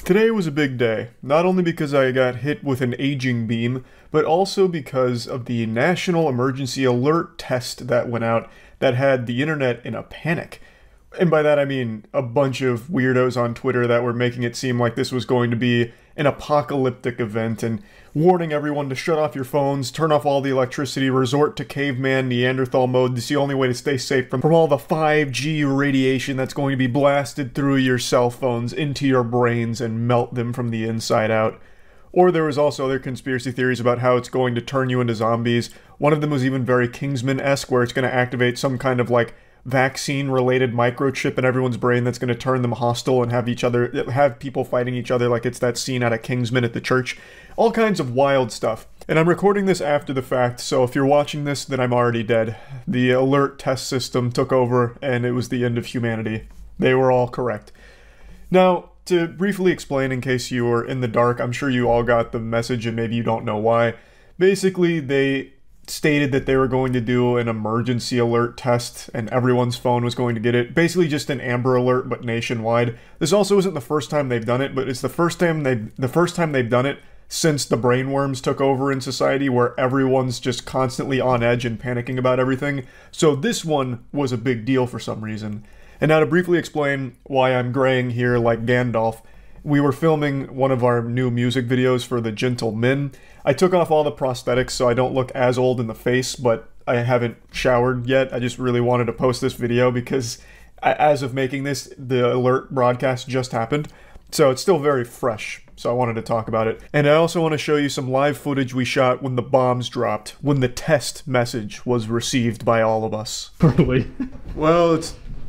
Today was a big day, not only because I got hit with an aging beam, but also because of the national emergency alert test that went out that had the internet in a panic. And by that I mean a bunch of weirdos on Twitter that were making it seem like this was going to be an apocalyptic event and warning everyone to shut off your phones, turn off all the electricity, resort to caveman Neanderthal mode. It's the only way to stay safe from all the 5G radiation that's going to be blasted through your cell phones into your brains and melt them from the inside out. Or there was also other conspiracy theories about how it's going to turn you into zombies. One of them was even very Kingsman-esque, where it's going to activate some kind of like vaccine-related microchip in everyone's brain that's going to turn them hostile and have people fighting each other like it's that scene out of Kingsman at the church. All kinds of wild stuff. And I'm recording this after the fact, so if you're watching this, then I'm already dead. The alert test system took over, and it was the end of humanity. They were all correct. Now, to briefly explain in case you were in the dark, I'm sure you all got the message and maybe you don't know why. Basically, they stated that they were going to do an emergency alert test and everyone's phone was going to get it. Basically just an Amber Alert, but nationwide. This also isn't the first time they've done it, but it's the first time they've done it since the brainworms took over in society, where everyone's just constantly on edge and panicking about everything. So this one was a big deal for some reason. And now to briefly explain why I'm graying here like Gandalf, we were filming one of our new music videos for The Gentle Min. I took off all the prosthetics so I don't look as old in the face, but I haven't showered yet. I just really wanted to post this video because as of making this, the alert broadcast just happened. So it's still very fresh, so I wanted to talk about it. And I also want to show you some live footage we shot when the bombs dropped, when the test message was received by all of us. Really? Well,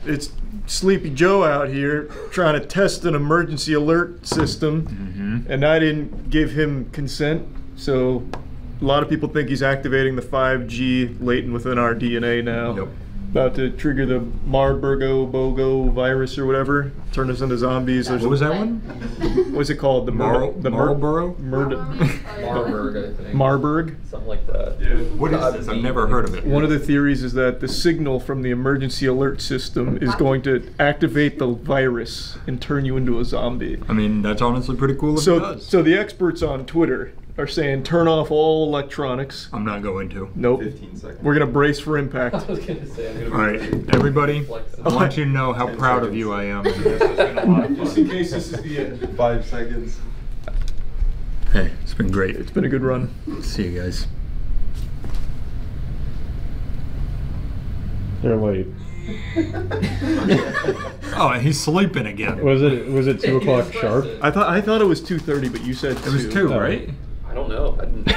it's Sleepy Joe out here trying to test an emergency alert system, and I didn't give him consent, so a lot of people think he's activating the 5G latent within our DNA now. Nope. About to trigger the Marburgo virus or whatever, turn us into zombies. What was that one? What's it called? The Marlboro? Marburg, I think. Marburg? Something like that. Yeah. What is this? I've never heard of it. One of the theories is that the signal from the emergency alert system is going to activate the virus and turn you into a zombie. I mean, that's honestly pretty cool if it does. So the experts on Twitter are saying turn off all electronics. I'm not going to. Nope. 15 seconds. We're gonna brace for impact. I was gonna say, I'm gonna Alright, everybody, I want you to know how proud of you I am. Just in case this is the end. 5 seconds. Hey, it's been great. It's been a good run. See you guys. They're late. Oh, and he's sleeping again. Was it 2 o'clock sharp? I thought it was 2:30, but you said 2. It was 2, right? I don't know. I didn't.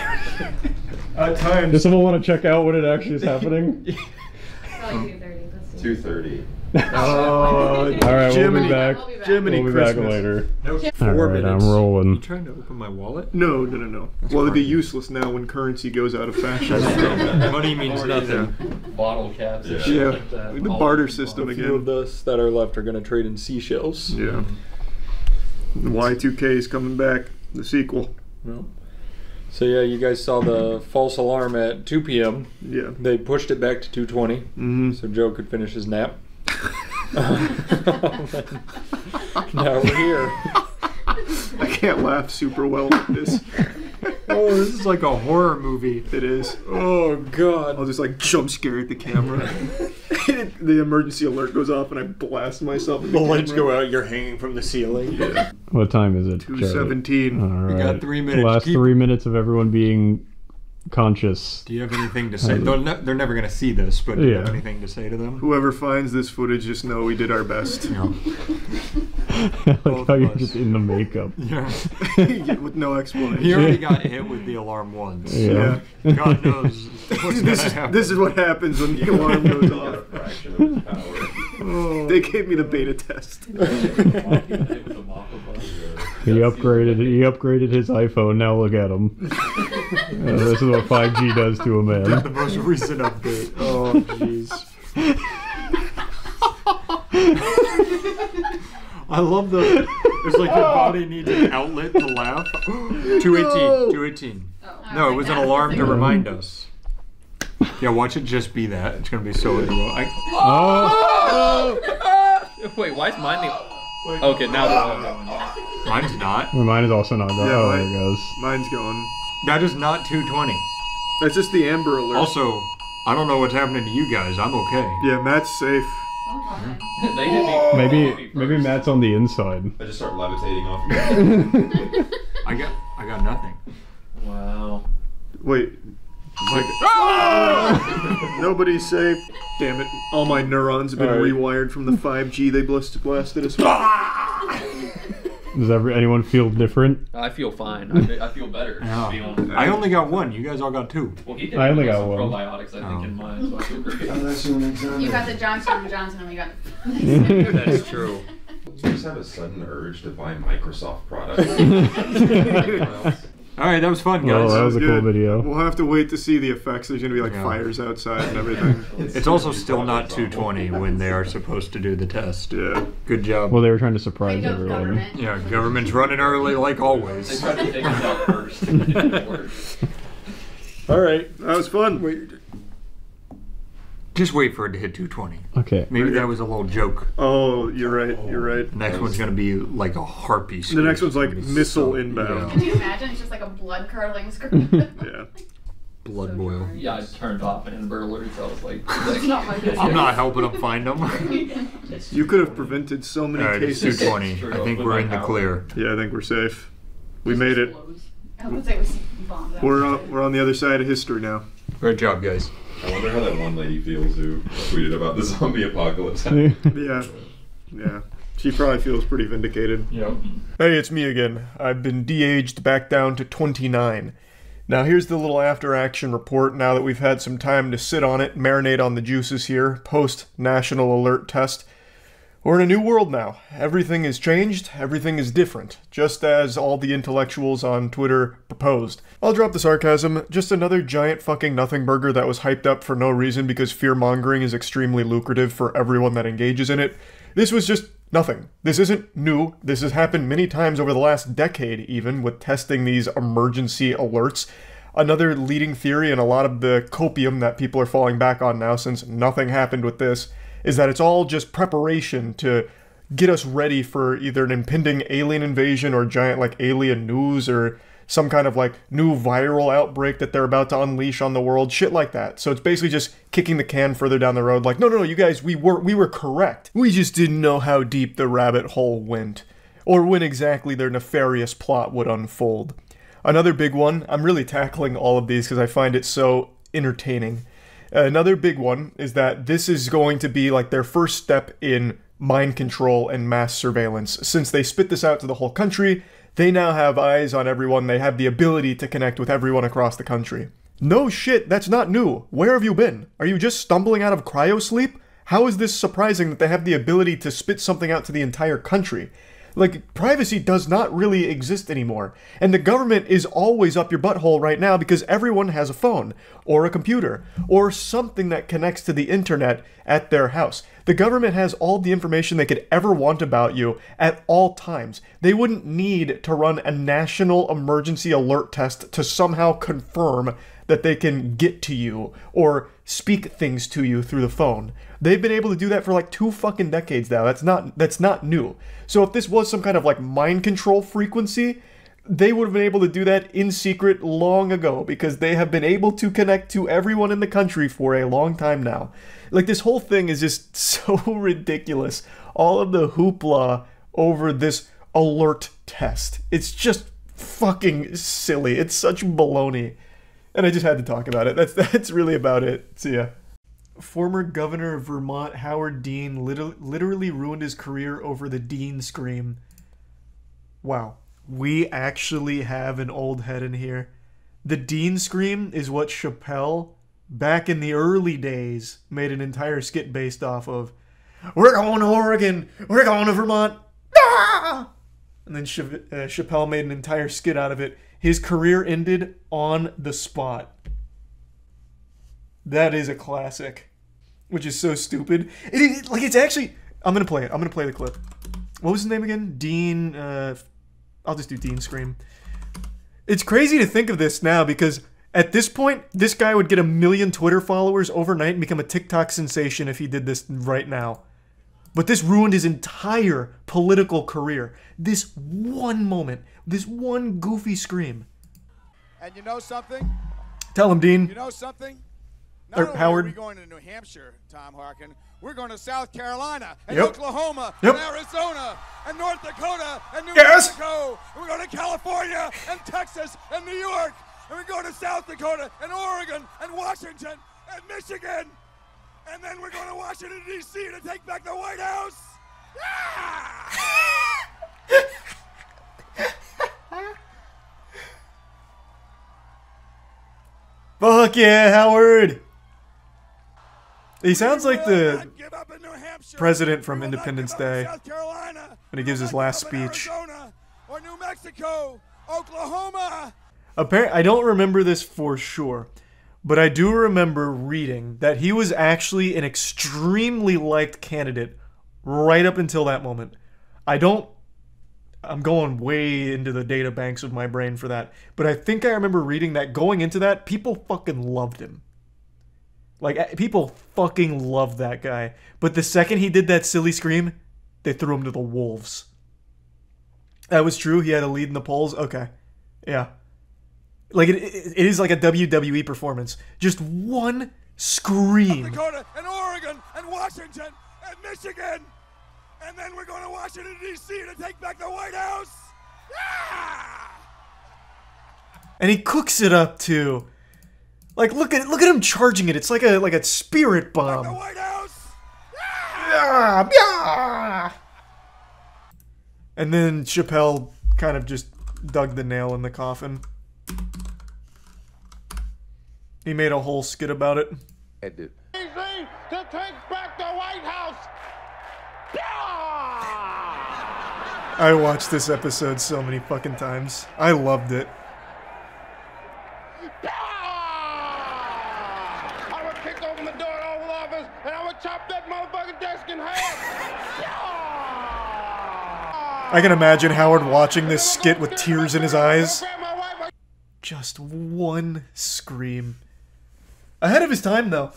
At times. Does someone want to check out when it actually is happening? Probably 2:30. Let's see. 2:30. Oh, Alright, we'll be back. Jiminy We'll be back Christmas. later. That was 4 Alright, minutes. I'm You rolling. trying to open my wallet? No. Well, it'd be fine. useless now when currency goes out of fashion. Money means nothing. Bottle caps. And Yeah, shit like that. the All barter of them. system A few of again. us that are left are going to trade in seashells. Yeah. The Y2K is coming back. The sequel. Well, so yeah, you guys saw the false alarm at 2 p.m. Yeah. They pushed it back to 2:20 Mm-hmm. so Joe could finish his nap. Now we're here. I can't laugh super well like this. Oh, this is like a horror movie. It is. Oh God. I'll just like jump scare at the camera. The emergency alert goes off and I blast myself at The the lights camera. go out, you're hanging from the ceiling. Yeah. What time is it? 2:17. Alright. We got 3 minutes. Last 3 minutes of everyone being conscious. Do you have anything to say? They're never going to see this, but do you have Yeah. anything to say to them? Whoever finds this footage, just know we did our best. No. Like Both how of you're us. just in the makeup. Yeah. With no explanation. He already got hit with the alarm once. Yeah. God knows what's going This to is, happen. this is what happens when the alarm goes off. Fraction of its power. Oh. They gave me the beta test. He upgraded his iPhone. Now look at him. This is what 5G does to a The man. most recent update. Oh, jeez. I love the. It's like your body needs an outlet to laugh. 218. 218. No, it was an alarm to remind us. Yeah, watch it just be that. It's gonna be so annoying. Oh! Wait, why is mine the... Okay, now the... Mine's not. Well, mine is also not going. Yeah, Oh, mine- there it goes. Mine's going. That is not 220. That's just the Amber Alert. Also, I don't know what's happening to you guys. I'm okay. Yeah, Matt's safe. Oh, They hit me. Maybe Matt's on the inside. I just start levitating off you. I got nothing. Wow. Wait, It's like, nobody's safe. Damn it. All my neurons have been Alright. rewired from the 5G they blasted us with. Does anyone feel different? I feel fine. I feel better. Yeah. To be honest. I only got one. You guys all got two. Well, he did I only put got some one. probiotics, I think, in mine, so I feel great. You got the Johnson & Johnson and we got... That's true. I just have a sudden urge to buy Microsoft products. All right, that was fun, Well, guys. that was a cool Good. video. We'll have to wait to see the effects. There's gonna be like Yeah. fires outside and everything. It's also still not 220 when they are supposed to do the test. Yeah. Good job. Well, they were trying to surprise Way to go, everyone. government. Yeah, government's running early like They always. tried to take us out first. It didn't work. All right, that was fun. Just wait for it to hit 220. Okay. Maybe that was a little joke. Oh, you're right. You're right. The next one's gonna be like a harpy. The next one's like It's gonna be missile so- inbound. Can you imagine? It's just like a blood curdling scream. Yeah. Blood boil. Yeah, I turned off Amber Alerts. I was like, It's not my business. I'm not helping them find them. You could have prevented so many All right, it's cases. 220. I think we're in the clear. Yeah, I think we're safe. We made it. I would say it was bombed out. We're on the other side of history now. Great job, guys. I wonder how that one lady feels who tweeted about the zombie apocalypse. Yeah. Yeah. She probably feels pretty vindicated. Yep. Hey, it's me again. I've been de-aged back down to 29. Now here's the little after-action report now that we've had some time to sit on it, marinate on the juices here, post-national alert test. We're in a new world now. Everything is changed, everything is different, just as all the intellectuals on Twitter proposed. I'll drop the sarcasm, just another giant fucking nothing burger that was hyped up for no reason because fear-mongering is extremely lucrative for everyone that engages in it. This was just nothing. This isn't new. This has happened many times over the last decade even, with testing these emergency alerts. Another leading theory and a lot of the copium that people are falling back on now since nothing happened with this is that it's all just preparation to get us ready for either an impending alien invasion or giant like alien news or some kind of like new viral outbreak that they're about to unleash on the world, shit like that. So it's basically just kicking the can further down the road like, no, you guys, we were correct. We just didn't know how deep the rabbit hole went or when exactly their nefarious plot would unfold. Another big one, I'm really tackling all of these because I find it so entertaining. Another big one is that this is going to be like their first step in mind control and mass surveillance. Since they spit this out to the whole country, they now have eyes on everyone. They have the ability to connect with everyone across the country. No shit, that's not new. Where have you been? Are you just stumbling out of cryosleep? How is this surprising that they have the ability to spit something out to the entire country? Like, privacy does not really exist anymore. And the government is always up your butthole right now because everyone has a phone, or a computer, or something that connects to the internet at their house. The government has all the information they could ever want about you at all times. They wouldn't need to run a national emergency alert test to somehow confirm that they can get to you or speak things to you through the phone. They've been able to do that for like 2 fucking decades now. That's not new. So if this was some kind of like mind control frequency, they would have been able to do that in secret long ago because they have been able to connect to everyone in the country for a long time now. Like, this whole thing is just so ridiculous. All of the hoopla over this alert test. It's just fucking silly. It's such baloney. And I just had to talk about it. That's really about it. See ya. Former governor of Vermont, Howard Dean, literally ruined his career over the Dean scream. Wow. We actually have an old head in here. The Dean scream is what Chappelle, back in the early days, made an entire skit based off of. We're going to Oregon! We're going to Vermont! Ah! And then Chappelle made an entire skit out of it. His career ended on the spot. That is a classic. Which is so stupid. It's actually... I'm gonna play it. I'm gonna play the clip. What was his name again? Dean... I'll just do Dean Scream. It's crazy to think of this now because at this point, this guy would get 1 million Twitter followers overnight and become a TikTok sensation if he did this right now. But this ruined his entire political career. This one moment, this one goofy scream. And you know something? Tell him, Dean. You know something? Or Not only Howard. are we going to New Hampshire, Tom Harkin, we're going to South Carolina and Yep. Oklahoma Yep. and Arizona and North Dakota and New Yes. Mexico. And we're going to California and Texas and New York. And we're going to South Dakota and Oregon and Washington and Michigan. And then we're going to Washington, D.C. to take back the White House. Fuck yeah, Howard! He sounds like We will the not give up in New Hampshire. president from We will not Independence give up in Day South Carolina. when he We gives will his not last give up in speech. Arizona or New Mexico, Oklahoma. I don't remember this for sure, but I do remember reading that he was actually an extremely liked candidate right up until that moment. I'm going way into the data banks of my brain for that, but I think I remember reading that going into that, people fucking loved him. Like, people fucking loved that guy. But the second he did that silly scream, they threw him to the wolves. That was true? He had a lead in the polls? Okay. Yeah. Like, it is like a WWE performance. Just one scream. South Dakota and Oregon and Washington and Michigan. And then we're going to Washington, D.C. to take back the White House. And he cooks it up, too. Like, look at him charging it. It's like a spirit The bomb. White House. Yeah, yeah. And then Chappelle kind of just dug the nail in the coffin. He made a whole skit about it. To take back the White House. I watched this episode so many fucking times. I loved it. I would kick open the door to the Oval Office and I would chop that motherfucking desk in half. I can imagine Howard watching this skit with tears in his eyes. Just one scream. Ahead of his time, though.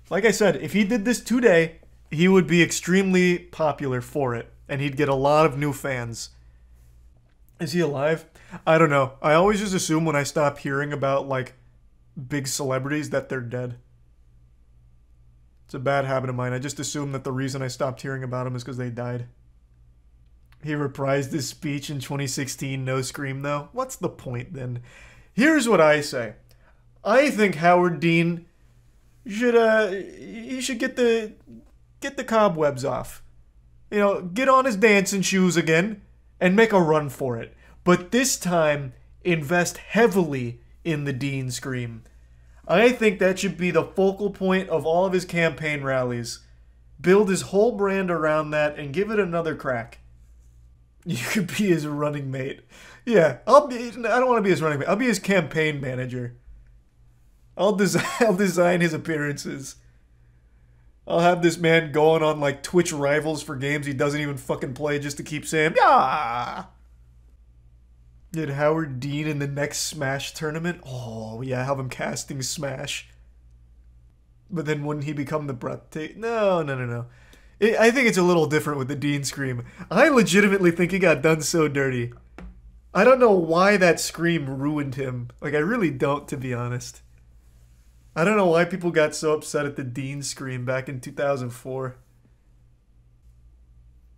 Like I said, if he did this today, he would be extremely popular for it, and he'd get a lot of new fans. Is he alive? I don't know. I always just assume when I stop hearing about, like, big celebrities that they're dead. It's a bad habit of mine. I just assume that the reason I stopped hearing about them is because they died. He reprised his speech in 2016, no scream, though. What's the point, then? Here's what I say. I think Howard Dean should get the cobwebs off. You know, get on his dancing shoes again and make a run for it. But this time, invest heavily in the Dean scream. I think that should be the focal point of all of his campaign rallies. Build his whole brand around that and give it another crack. You could be his running mate. Yeah, I don't want to be his running mate. I'll be his campaign manager. I'll design his appearances. I'll have this man going on like Twitch rivals for games he doesn't even fucking play just to keep saying, yeah. Get Howard Dean in the next Smash tournament? Oh, yeah, have him casting Smash. But then wouldn't he become the breathtaking? No. I think it's a little different with the Dean scream. I legitimately think he got done so dirty. I don't know why that scream ruined him. Like, I really don't, to be honest. I don't know why people got so upset at the Dean scream back in 2004.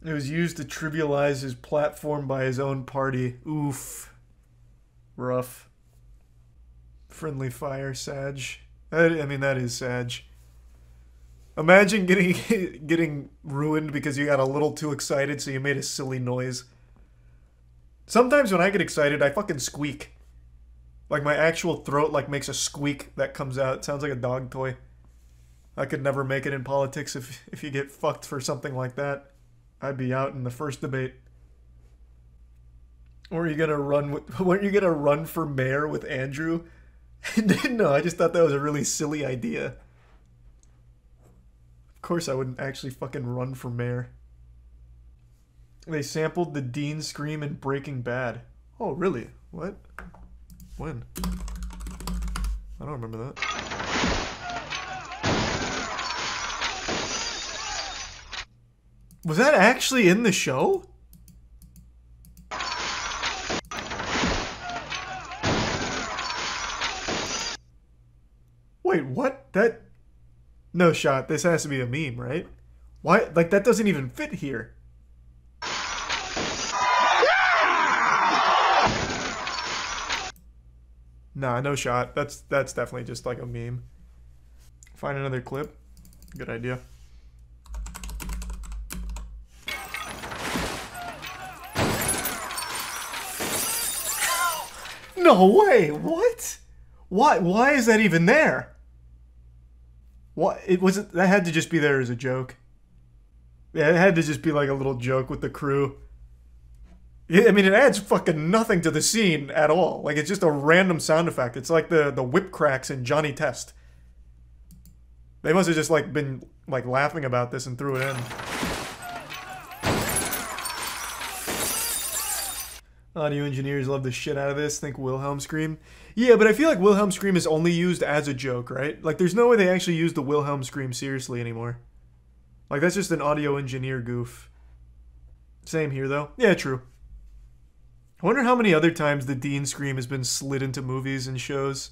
It was used to trivialize his platform by his own party. Oof. Rough. Friendly fire, Sag. I mean, that is Sag. Imagine getting ruined because you got a little too excited, so you made a silly noise. Sometimes when I get excited, I fucking squeak. Like, my actual throat, like, makes a squeak that comes out. It sounds like a dog toy. I could never make it in politics if you get fucked for something like that. I'd be out in the first debate. Weren't you gonna run for mayor with Andrew? No, I just thought that was a really silly idea. Of course I wouldn't actually fucking run for mayor. They sampled the Dean scream in Breaking Bad. Oh, really? What? When? I don't remember that. Was that actually in the show? Wait, what? That... No shot. This has to be a meme, right? Why? Like, that doesn't even fit here. Nah, no shot. That's definitely just like a meme. Find another clip. Good idea. No way! What? Why is that even there? What? It wasn't... That had to just be there as a joke. Yeah, it had to just be like a little joke with the crew. Yeah, I mean, it adds fucking nothing to the scene at all. Like, it's just a random sound effect. It's like the whip cracks in Johnny Test. They must have just, like, been, like, laughing about this and threw it in. Audio engineers love the shit out of this. Think Wilhelm scream. Yeah, but I feel like Wilhelm scream is only used as a joke, right? Like, there's no way they actually use the Wilhelm scream seriously anymore. Like, that's just an audio engineer goof. Same here, though. Yeah, true. I wonder how many other times the Dean scream has been slid into movies and shows.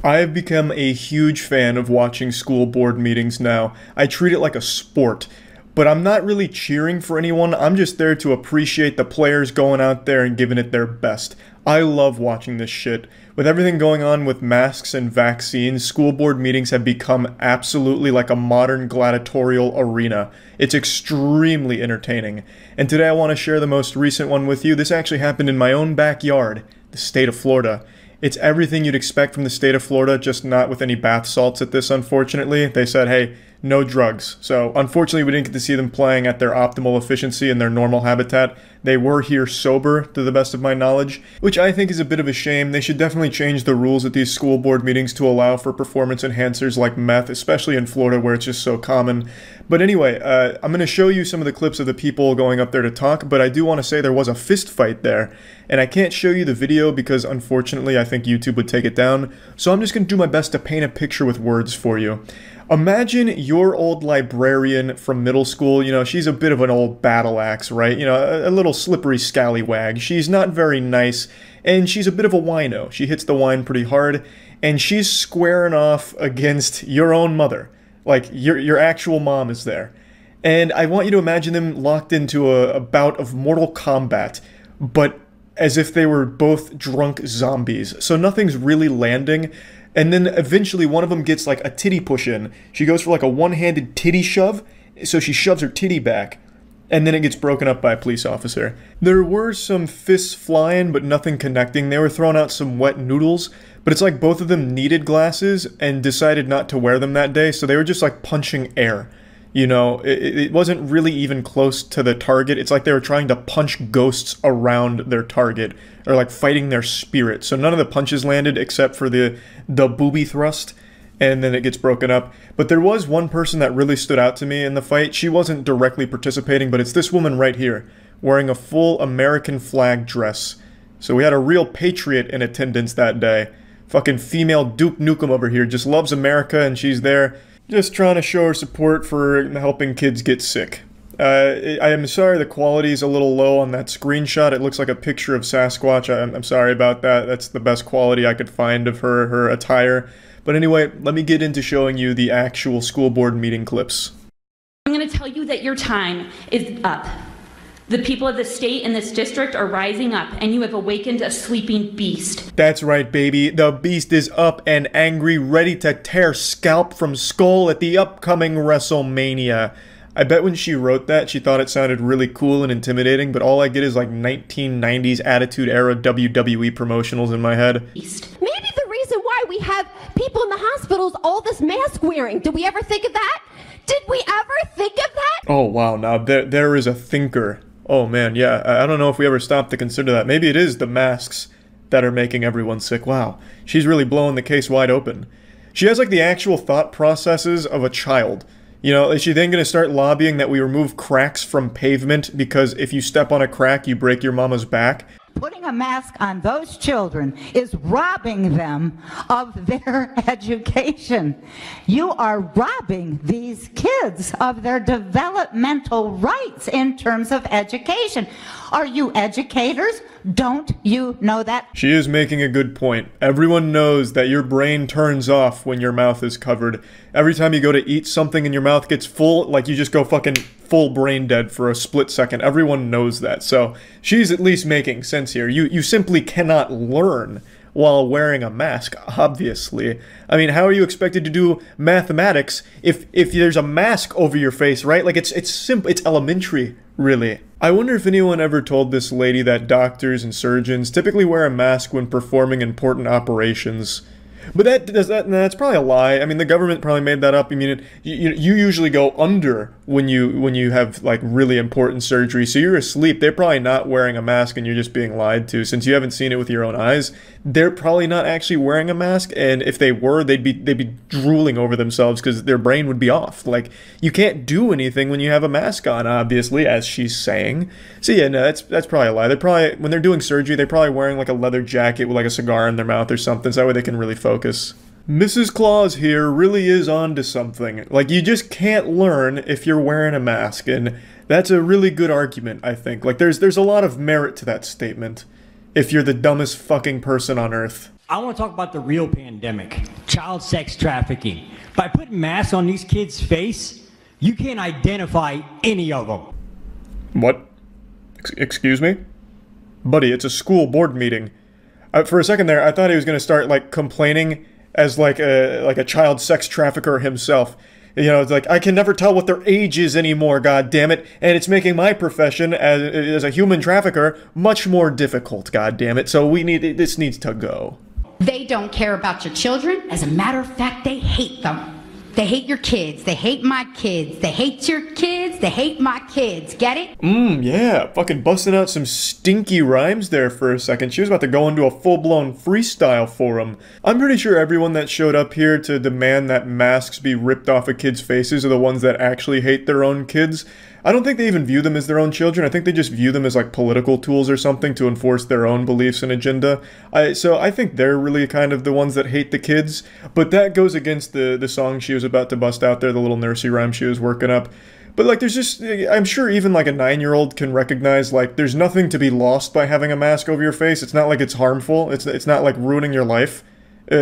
I have become a huge fan of watching school board meetings now. I treat it like a sport. But I'm not really cheering for anyone, I'm just there to appreciate the players going out there and giving it their best. I love watching this shit. With everything going on with masks and vaccines, school board meetings have become absolutely like a modern gladiatorial arena. It's extremely entertaining. And today I want to share the most recent one with you. This actually happened in my own backyard, the state of Florida. It's everything you'd expect from the state of Florida, just not with any bath salts at this, unfortunately. They said, hey, no drugs. So, unfortunately, we didn't get to see them playing at their optimal efficiency in their normal habitat. They were here sober, to the best of my knowledge, which I think is a bit of a shame. They should definitely change the rules at these school board meetings to allow for performance enhancers like meth, especially in Florida where it's just so common. But anyway, I'm going to show you some of the clips of the people going up there to talk, but I do want to say there was a fist fight there, and I can't show you the video because, unfortunately, I think YouTube would take it down, so I'm just going to do my best to paint a picture with words for you. Imagine your old librarian from middle school. You know, she's a bit of an old battle axe, right? You know, a little slippery scallywag. She's not very nice, and she's a bit of a wino. She hits the wine pretty hard, and she's squaring off against your own mother. Like, your actual mom is there. And I want you to imagine them locked into a bout of Mortal Kombat, but as if they were both drunk zombies. So nothing's really landing. And then eventually one of them gets like a titty push in. She goes for like a one-handed titty shove, so she shoves her titty back. And then it gets broken up by a police officer. There were some fists flying, but nothing connecting. They were throwing out some wet noodles, but it's like both of them needed glasses and decided not to wear them that day, so they were just like punching air. You know, it wasn't really even close to the target. It's like they were trying to punch ghosts around their target, or like fighting their spirit. So none of the punches landed except for the booby thrust, and then it gets broken up. But there was one person that really stood out to me in the fight. She wasn't directly participating, but it's this woman right here, wearing a full American flag dress. So we had a real patriot in attendance that day. Fucking female Duke Nukem over here just loves America, and she's there just trying to show her support for helping kids get sick. I am sorry the quality is a little low on that screenshot. It looks like a picture of Sasquatch. I'm sorry about that. That's the best quality I could find of her attire. But anyway, let me get into showing you the actual school board meeting clips. I'm going to tell you that your time is up. The people of the state and this district are rising up, and you have awakened a sleeping beast. That's right, baby. The beast is up and angry, ready to tear scalp from skull at the upcoming WrestleMania. I bet when she wrote that, she thought it sounded really cool and intimidating, but all I get is like 1990s Attitude Era WWE promotionals in my head. Maybe the reason why we have people in the hospitals all this mask wearing. Did we ever think of that? Did we ever think of that? Oh, wow. Now, there is a thinker. Oh man, yeah, I don't know if we ever stopped to consider that. Maybe it is the masks that are making everyone sick. Wow, she's really blowing the case wide open. She has like the actual thought processes of a child. You know, is she then going to start lobbying that we remove cracks from pavement because if you step on a crack, you break your mama's back? Putting a mask on those children is robbing them of their education. You are robbing these kids of their developmental rights in terms of education. Are you educators? Don't you know that? She is making a good point. Everyone knows that your brain turns off when your mouth is covered. Every time you go to eat something and your mouth gets full, like you just go fucking full brain dead for a split second. Everyone knows that. So she's at least making sense here. You simply cannot learn while wearing a mask, obviously. I mean, how are you expected to do mathematics if there's a mask over your face, right? Like, it's simple, it's elementary, really. I wonder if anyone ever told this lady that doctors and surgeons typically wear a mask when performing important operations. But that's probably a lie. I mean, the government probably made that up. I mean, you usually go under when you have like really important surgery, so you're asleep. They're probably not wearing a mask, and you're just being lied to. Since you haven't seen it with your own eyes, they're probably not actually wearing a mask. And if they were, they'd be drooling over themselves because their brain would be off. Like, you can't do anything when you have a mask on, obviously, as she's saying. So yeah, no, that's probably a lie. They're probably, when they're doing surgery, they're probably wearing like a leather jacket with like a cigar in their mouth or something, so that way they can really focus. Mrs. Claus here really is onto something. Like, you just can't learn if you're wearing a mask, and that's a really good argument, I think. Like, there's a lot of merit to that statement, if you're the dumbest fucking person on earth. I want to talk about the real pandemic, child sex trafficking. By putting masks on these kids' face, you can't identify any of them. What? Excuse me? Buddy, it's a school board meeting. For a second there, I thought he was going to start, like, complaining as, like a child sex trafficker himself. You know, it's like, I can never tell what their age is anymore, god damn it, and it's making my profession as a human trafficker much more difficult, god damn it, so this needs to go. They don't care about your children. As a matter of fact, they hate them. They hate your kids. They hate my kids. They hate your kids. They hate my kids. Get it? Yeah. Fucking busting out some stinky rhymes there for a second. She was about to go into a full-blown freestyle for him. I'm pretty sure everyone that showed up here to demand that masks be ripped off of kids' faces are the ones that actually hate their own kids. I don't think they even view them as their own children. I think they just view them as like political tools or something to enforce their own beliefs and agenda. So I think they're really kind of the ones that hate the kids. But that goes against the song she was about to bust out there, the little nursery rhyme she was working up. But like, there's just, I'm sure even like a 9-year-old can recognize like there's nothing to be lost by having a mask over your face. It's not like it's harmful. It's not like ruining your life.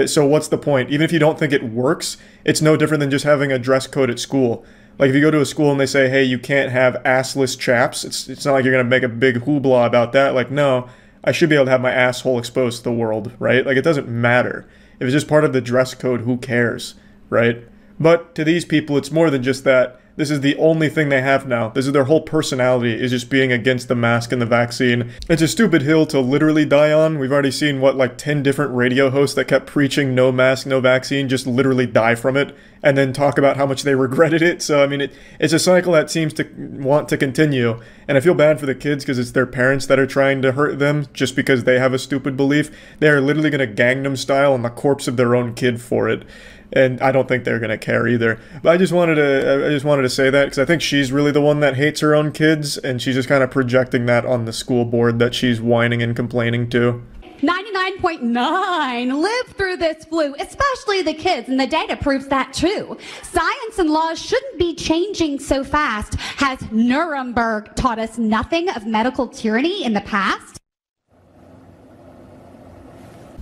So what's the point? Even if you don't think it works, it's no different than just having a dress code at school. Like, if you go to a school and they say, hey, you can't have assless chaps, it's not like you're going to make a big hoopla about that. Like, no, I should be able to have my asshole exposed to the world, right? Like, it doesn't matter. If it's just part of the dress code, who cares, right? But to these people, it's more than just that. This is the only thing they have now. This is their whole personality, is just being against the mask and the vaccine. It's a stupid hill to literally die on. We've already seen, what, like 10 different radio hosts that kept preaching no mask, no vaccine, just literally die from it, and then talk about how much they regretted it. So, I mean, it's a cycle that seems to want to continue. And I feel bad for the kids because it's their parents that are trying to hurt them just because they have a stupid belief. They are literally going to Gangnam Style on the corpse of their own kid for it. And I don't think they're gonna care either. But I just wanted to say that because I think she's really the one that hates her own kids, and she's just kind of projecting that on the school board that she's whining and complaining to. 99.9 live through this flu, especially the kids, and the data proves that too. Science and laws shouldn't be changing so fast. Has Nuremberg taught us nothing of medical tyranny in the past?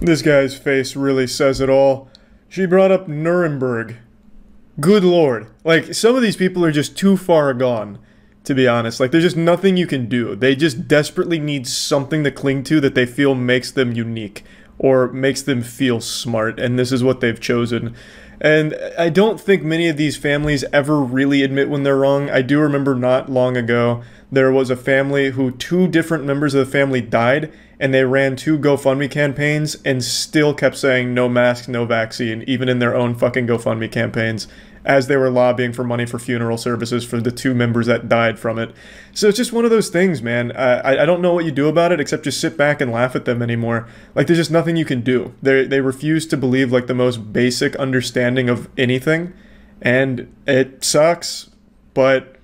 This guy's face really says it all. She brought up Nuremberg. Good lord. Like, some of these people are just too far gone, to be honest. Like, there's just nothing you can do. They just desperately need something to cling to that they feel makes them unique, or makes them feel smart, and this is what they've chosen. And I don't think many of these families ever really admit when they're wrong. I do remember not long ago, there was a family who 2 different members of the family died, and they ran 2 GoFundMe campaigns and still kept saying no mask, no vaccine, even in their own fucking GoFundMe campaigns, as they were lobbying for money for funeral services for the 2 members that died from it. So it's just one of those things, man. I don't know what you do about it except just sit back and laugh at them anymore. Like, there's just nothing you can do. They refuse to believe, like, the most basic understanding of anything, and it sucks, but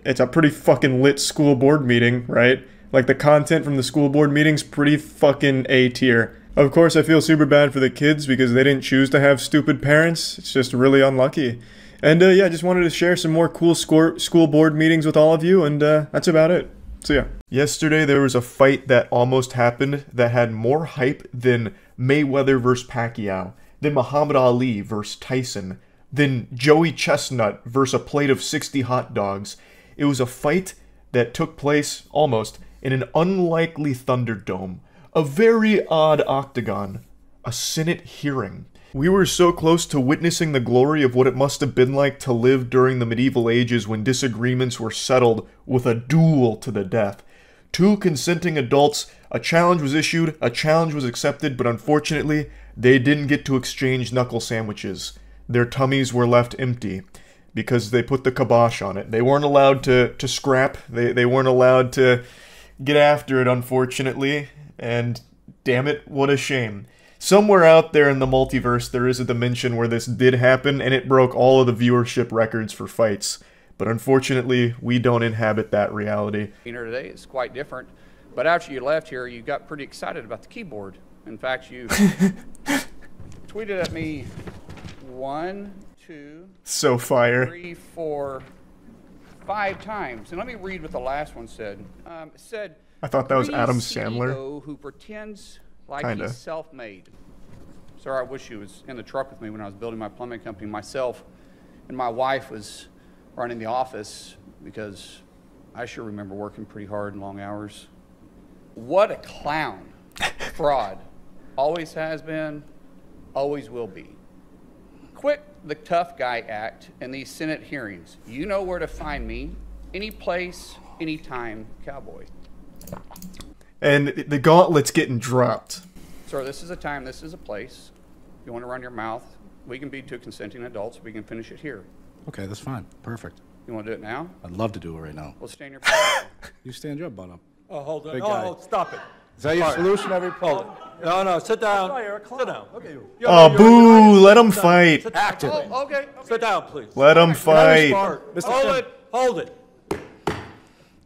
it's a pretty fucking lit school board meeting, right? Like, the content from the school board meetings, pretty fucking A tier. Of course, I feel super bad for the kids because they didn't choose to have stupid parents. It's just really unlucky. And yeah, I just wanted to share some more cool school board meetings with all of you, and that's about it. So yeah. Yesterday there was a fight that almost happened that had more hype than Mayweather vs. Pacquiao, than Muhammad Ali vs. Tyson, than Joey Chestnut vs. a plate of 60 hot dogs. It was a fight that took place, almost, in an unlikely Thunderdome. A very odd octagon. A Senate hearing. We were so close to witnessing the glory of what it must have been like to live during the medieval ages when disagreements were settled with a duel to the death. Two consenting adults, a challenge was issued, a challenge was accepted, but unfortunately, they didn't get to exchange knuckle sandwiches. Their tummies were left empty because they put the kibosh on it. They weren't allowed to scrap, they weren't allowed to get after it, unfortunately, and damn it, what a shame. Somewhere out there in the multiverse, there is a dimension where this did happen, and it broke all of the viewership records for fights. But unfortunately, we don't inhabit that reality. Today is quite different, but after you left here, you got pretty excited about the keyboard. In fact, you tweeted at me 1, 2, so fire. 3, 4, 5 times. And let me read what the last one said. It said, I thought that was Adam Sandler. CEO who pretends like Kinda. he's self-made. Sir, I wish he was in the truck with me when I was building my plumbing company. Myself and my wife was running the office because I sure remember working pretty hard and long hours. What a clown. Fraud. Always has been, always will be. Quit the tough guy act in these Senate hearings. You know where to find me. Any place, anytime, cowboy. And the gauntlet's getting dropped. Sir, this is a time, this is a place. If you want to run your mouth, we can be two consenting adults. We can finish it here. Okay, that's fine. Perfect. You want to do it now? I'd love to do it right now. Well, stand your butt up. You stand your butt up. Oh, hold on. Big No, guy. no, stop it. Is that your Sorry. solution every Hold it. No, no, sit down. Sit down. Okay. Oh, boo! Let him fight. Active. Oh, okay. Sit down, please. Let him fight. Hold it. Hold it.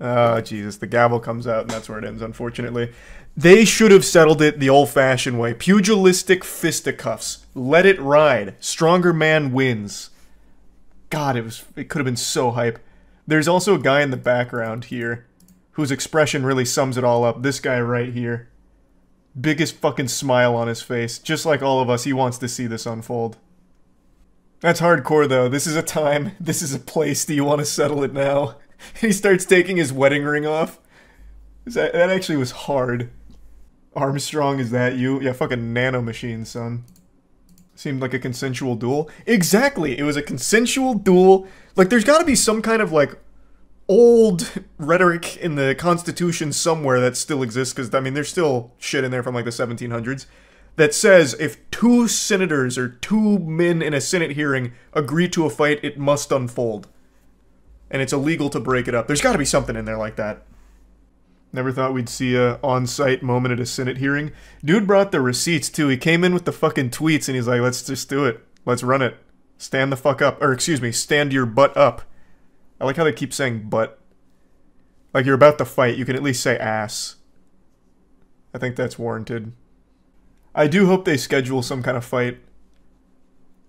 Oh, Jesus. The gavel comes out, and that's where it ends, unfortunately. They should have settled it the old-fashioned way. Pugilistic fisticuffs. Let it ride. Stronger man wins. God, it could have been so hype. There's also a guy in the background here whose expression really sums it all up. This guy right here. Biggest fucking smile on his face. Just like all of us, he wants to see this unfold. That's hardcore, though. This is a time. This is a place. Do you want to settle it now? He starts taking his wedding ring off. That actually was hard. Armstrong, is that you? Yeah, fucking nanomachine, son. Seemed like a consensual duel. Exactly! It was a consensual duel. Like, there's gotta be some kind of, like, old rhetoric in the Constitution somewhere that still exists, because, I mean, there's still shit in there from, like, the 1700s, that says if two senators or two men in a Senate hearing agree to a fight, it must unfold. And it's illegal to break it up. There's gotta be something in there like that. Never thought we'd see a on-site moment at a Senate hearing. Dude brought the receipts, too. He came in with the fucking tweets, and he's like, let's just do it. Let's run it. Stand the fuck up. Or, excuse me, stand your butt up. I like how they keep saying butt. Like you're about to fight, you can at least say ass. I think that's warranted. I do hope they schedule some kind of fight.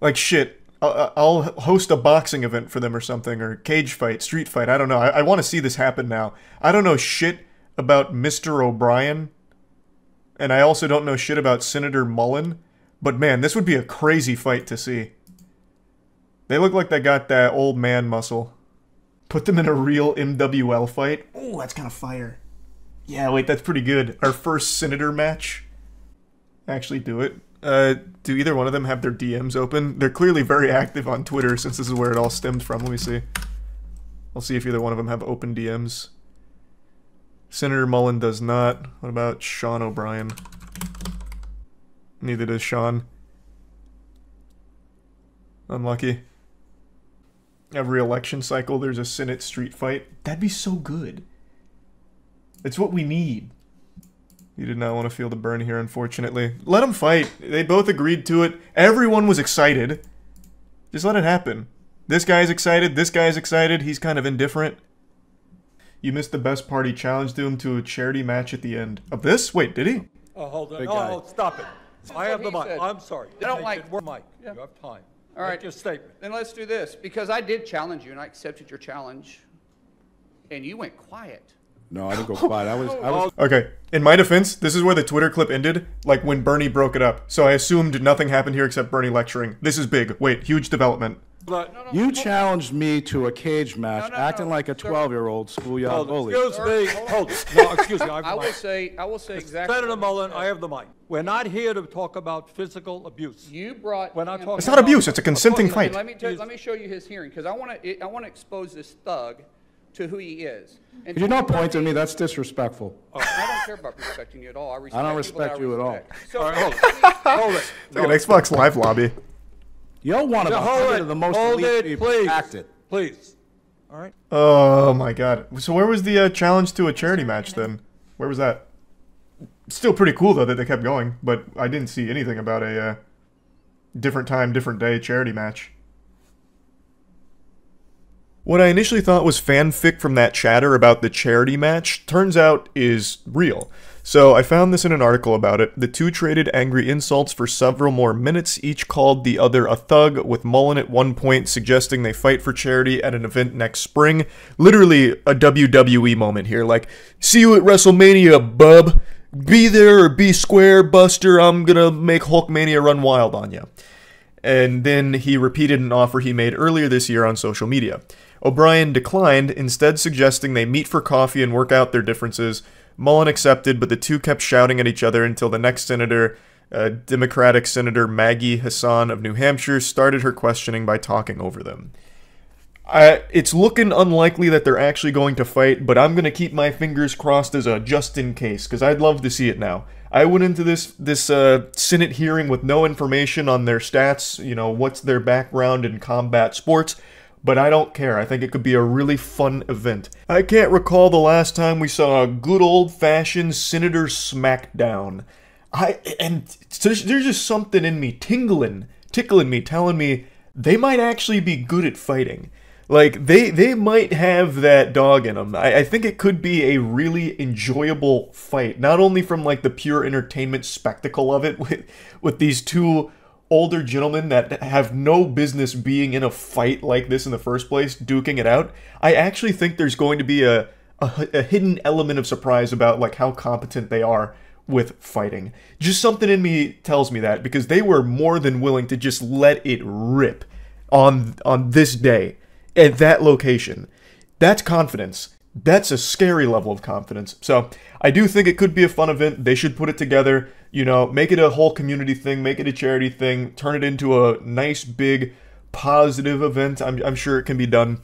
Like, shit. I'll host a boxing event for them or something, or cage fight, street fight, I don't know. I want to see this happen now. I don't know shit about Mr. O'Brien, and I also don't know shit about Senator Mullen, but man, this would be a crazy fight to see. They look like they got that old man muscle. Put them in a real MWL fight. Oh, that's kind of fire. Yeah, wait, that's pretty good. Our first senator match. Actually do it. Do either one of them have their DMs open? They're clearly very active on Twitter since this is where it all stemmed from. Let me see. I'll see if either one of them have open DMs. Senator Mullen does not. What about Sean O'Brien? Neither does Sean. Unlucky. Every election cycle there's a Senate street fight. That'd be so good. It's what we need. You did not want to feel the burn here, unfortunately. Let them fight. They both agreed to it. Everyone was excited. Just let it happen. This guy's excited. This guy's excited. He's kind of indifferent. You missed the best part. He challenged him to a charity match at the end of this. Wait, did he? Oh, hold on. Big No, guy. no, stop it. I have the mic. said. I'm sorry. They don't Take like- it. We're Mike. Yeah. You have time. All right. Make your statement. Then let's do this, because I did challenge you, and I accepted your challenge, and you went quiet. No, I didn't go quiet. I was. Okay, in my defense, this is where the Twitter clip ended, like when Bernie broke it up. So I assumed nothing happened here except Bernie lecturing. This is big. Wait, huge development. You challenged me to a cage match, acting like a 12-year-old schoolyard bully. Excuse me. Hold it. No, excuse me. I have the I will mic. say exactly. Senator Mullen, I have the mic. We're not here to talk about physical abuse. You brought. We're not talking. It's not abuse. It's a consenting And fight. let me show you his hearing, because I want to expose this thug to who he is. And Could you not point at me? That's disrespectful. I don't care about respecting you at all. I respect don't people that respect you at all. respect. So, All right, hold it. Hold it. It's like an Xbox Live lobby. You're one of Yeah, hold 100 it. of the most Hold elite it, people please. acted. Please. All right. Oh my god. So where was the challenge to a charity match then? Where was that? Still pretty cool though that they kept going, but I didn't see anything about a different time, different day charity match. What I initially thought was fanfic from that chatter about the charity match turns out is real. So I found this in an article about it. The two traded angry insults for several more minutes, each called the other a thug, with Mullen at one point suggesting they fight for charity at an event next spring. Literally a WWE moment here, like, see you at WrestleMania, bub. Be there or be square, Buster. I'm gonna make Hulkmania run wild on you. And then he repeated an offer he made earlier this year on social media. O'Brien declined, instead suggesting they meet for coffee and work out their differences. Mullen accepted, but the two kept shouting at each other until the next senator, Democratic Senator Maggie Hassan of New Hampshire, started her questioning by talking over them. It's looking unlikely that they're actually going to fight, but I'm going to keep my fingers crossed as a just in case, because I'd love to see it now. I went into this Senate hearing with no information on their stats, you know, what's their background in combat sports, but I don't care. I think it could be a really fun event. I can't recall the last time we saw a good old-fashioned Senator Smackdown. There's just something in me tickling me, telling me they might actually be good at fighting. Like, they might have that dog in them. I think it could be a really enjoyable fight. Not only from, like, the pure entertainment spectacle of it with these two older gentlemen that have no business being in a fight like this in the first place, duking it out. I actually think there's going to be a hidden element of surprise about, like, how competent they are with fighting. Just something in me tells me that, because they were more than willing to just let it rip on this day at that location. That's confidence. That's a scary level of confidence. So I do think it could be a fun event. They should put it together, you know, make it a whole community thing, make it a charity thing, turn it into a nice, big, positive event. I'm sure it can be done.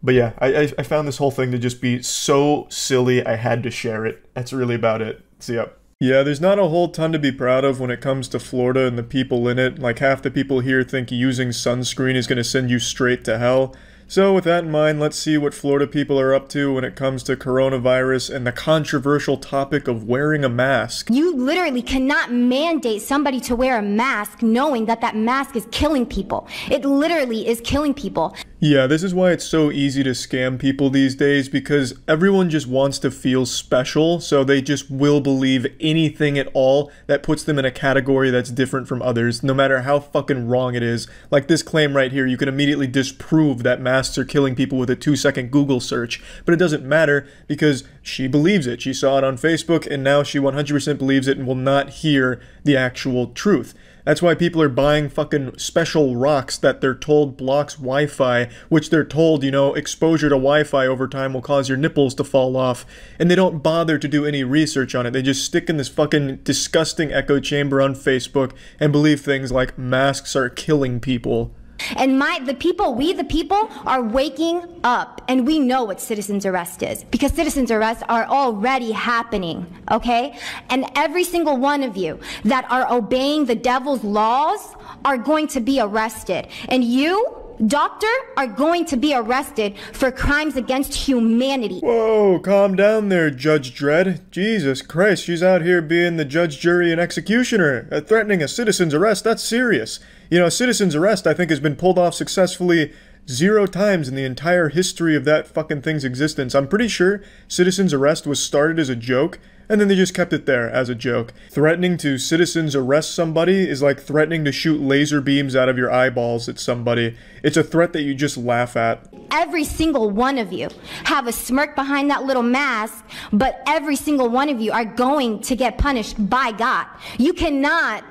But yeah, I found this whole thing to just be so silly, I had to share it. That's really about it. So yeah. Yeah, there's not a whole ton to be proud of when it comes to Florida and the people in it. Like, half the people here think using sunscreen is going to send you straight to hell. So with that in mind, let's see what Florida people are up to when it comes to coronavirus and the controversial topic of wearing a mask. You literally cannot mandate somebody to wear a mask knowing that that mask is killing people. It literally is killing people. Yeah, this is why it's so easy to scam people these days, because everyone just wants to feel special, so they just will believe anything at all that puts them in a category that's different from others, no matter how fucking wrong it is. Like this claim right here, you can immediately disprove that masks are killing people with a 2-second Google search, but it doesn't matter because she believes it. She saw it on Facebook, and now she 100% believes it and will not hear the actual truth. That's why people are buying fucking special rocks that they're told blocks Wi-Fi, which they're told, you know, exposure to Wi-Fi over time will cause your nipples to fall off. And they don't bother to do any research on it. They just stick in this fucking disgusting echo chamber on Facebook and believe things like masks are killing people. And we the people are waking up, and we know what citizen's arrest is, because citizen's arrests are already happening, okay? And every single one of you that are obeying the devil's laws are going to be arrested. And you, doctor, are going to be arrested for crimes against humanity. Whoa, calm down there, Judge Dredd. Jesus Christ, she's out here being the judge, jury, and executioner. Threatening a citizen's arrest, that's serious. You know, citizen's arrest, I think, has been pulled off successfully 0 times in the entire history of that fucking thing's existence. I'm pretty sure citizen's arrest was started as a joke, and then they just kept it there as a joke. Threatening to citizens arrest somebody is like threatening to shoot laser beams out of your eyeballs at somebody. It's a threat that you just laugh at. Every single one of you have a smirk behind that little mask, but every single one of you are going to get punished by God. You cannot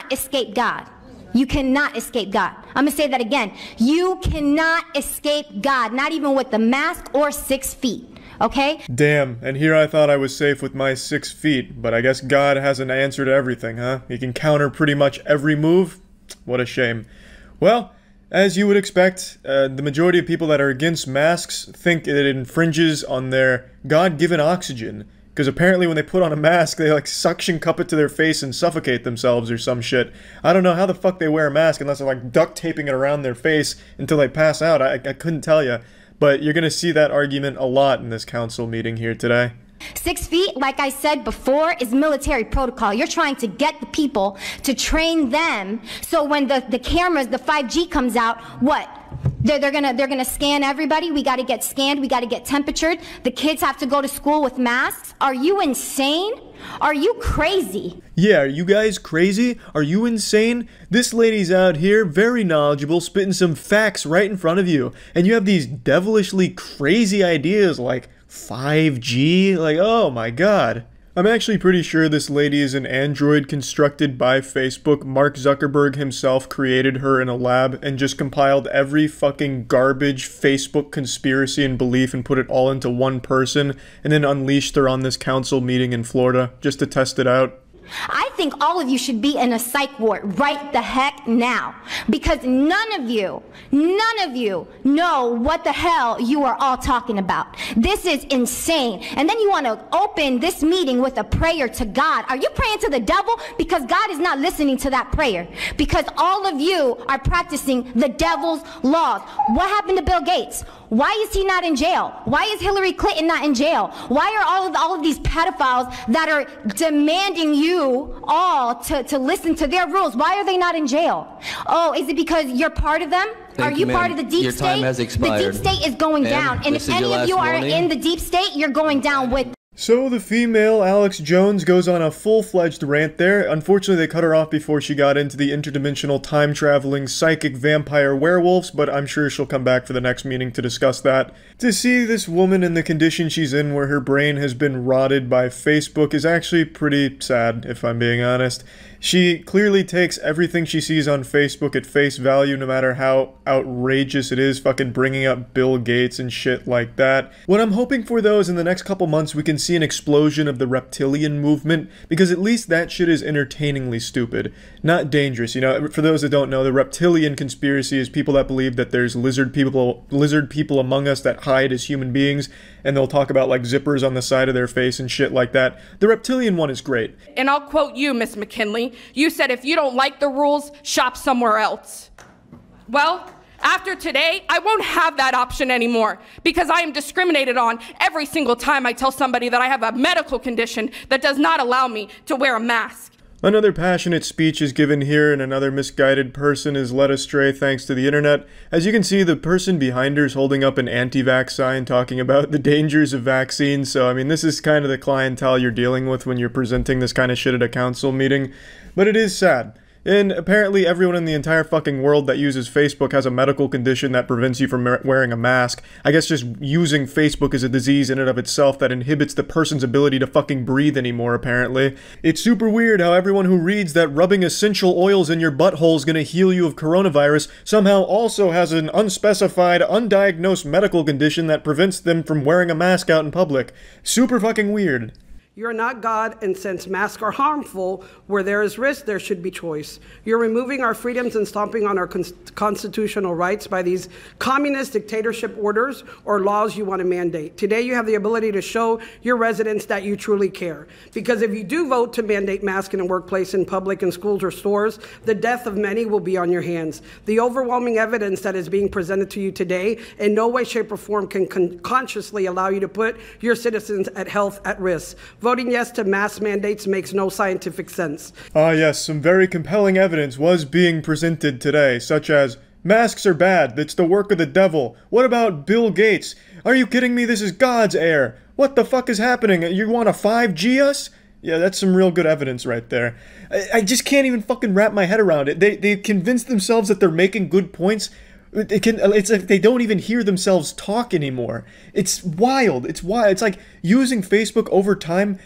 escape God. You cannot escape God. I'm gonna say that again. You cannot escape God, not even with the mask or 6 feet. Okay? Damn, and here I thought I was safe with my 6 feet, but I guess God has an answer to everything, huh? He can counter pretty much every move? What a shame. Well, as you would expect, the majority of people that are against masks think it infringes on their God-given oxygen. Because apparently when they put on a mask, they like suction cup it to their face and suffocate themselves or some shit. I don't know how the fuck they wear a mask unless they're like duct taping it around their face until they pass out. I couldn't tell you. But you're going to see that argument a lot in this council meeting here today. 6 feet, like I said before, is military protocol. You're trying to get the people to train them so when the cameras, the 5G comes out, what? They're gonna scan everybody. We gotta get scanned, we gotta get temperatured. The kids have to go to school with masks. Are you insane? Are you crazy? Yeah, are you guys crazy? Are you insane? This lady's out here, very knowledgeable, spitting some facts right in front of you. And you have these devilishly crazy ideas like 5G? Like, oh my god. I'm actually pretty sure this lady is an android constructed by Facebook. Mark Zuckerberg himself created her in a lab and just compiled every fucking garbage Facebook conspiracy and belief and put it all into one person and then unleashed her on this council meeting in Florida just to test it out. I think all of you should be in a psych ward right the heck now, because none of you know what the hell you are all talking about. This is insane. And then you want to open this meeting with a prayer to God. Are you praying to the devil? Because God is not listening to that prayer, because all of you are practicing the devil's laws. What happened to Bill Gates? Why is he not in jail? Why is Hillary Clinton not in jail? Why are all of these pedophiles that are demanding you all to listen to their rules? Why are they not in jail? Oh, is it because you're part of them? Are you part of the deep state? Your time has expired. The deep state is going down. And if any of you are in the deep state, you're going down with. So the female Alex Jones goes on a full-fledged rant there. Unfortunately, they cut her off before she got into the interdimensional time-traveling psychic vampire werewolves, but I'm sure she'll come back for the next meeting to discuss that. To see this woman in the condition she's in where her brain has been rotted by Facebook is actually pretty sad, if I'm being honest. She clearly takes everything she sees on Facebook at face value, no matter how outrageous it is, fucking bringing up Bill Gates and shit like that. What I'm hoping for, though, is in the next couple months we can see an explosion of the reptilian movement, because at least that shit is entertainingly stupid, not dangerous. You know, for those that don't know, the reptilian conspiracy is people that believe that there's lizard people among us that hide as human beings, and they'll talk about like zippers on the side of their face and shit like that. The reptilian one is great. And I'll quote you, Miss McKinley. You said if you don't like the rules, shop somewhere else. Well, after today, I won't have that option anymore, because I am discriminated on every single time I tell somebody that I have a medical condition that does not allow me to wear a mask. Another passionate speech is given here, and another misguided person is led astray thanks to the internet. As you can see, the person behind her is holding up an anti-vax sign talking about the dangers of vaccines. So, I mean, this is kind of the clientele you're dealing with when you're presenting this kind of shit at a council meeting. But it is sad. And apparently everyone in the entire fucking world that uses Facebook has a medical condition that prevents you from wearing a mask. I guess just using Facebook is a disease in and of itself that inhibits the person's ability to fucking breathe anymore, apparently. It's super weird how everyone who reads that rubbing essential oils in your butthole is gonna heal you of coronavirus somehow also has an unspecified, undiagnosed medical condition that prevents them from wearing a mask out in public. Super fucking weird. You're not God, and since masks are harmful, where there is risk, there should be choice. You're removing our freedoms and stomping on our constitutional rights by these communist dictatorship orders or laws you want to mandate. Today, you have the ability to show your residents that you truly care. Because if you do vote to mandate masks in a workplace, in public, in schools or stores, the death of many will be on your hands. The overwhelming evidence that is being presented to you today in no way, shape, or form can consciously allow you to put your citizens' health at risk. Voting yes to mask mandates makes no scientific sense. Ah yes, some very compelling evidence was being presented today, such as Masks are bad. It's the work of the devil. What about Bill Gates? Are you kidding me? This is God's air. What the fuck is happening? You want to 5G us? Yeah, that's some real good evidence right there. I just can't even fucking wrap my head around it. They convince themselves that they're making good points. It's like they don't even hear themselves talk anymore. It's wild. It's wild. It's like using Facebook over time,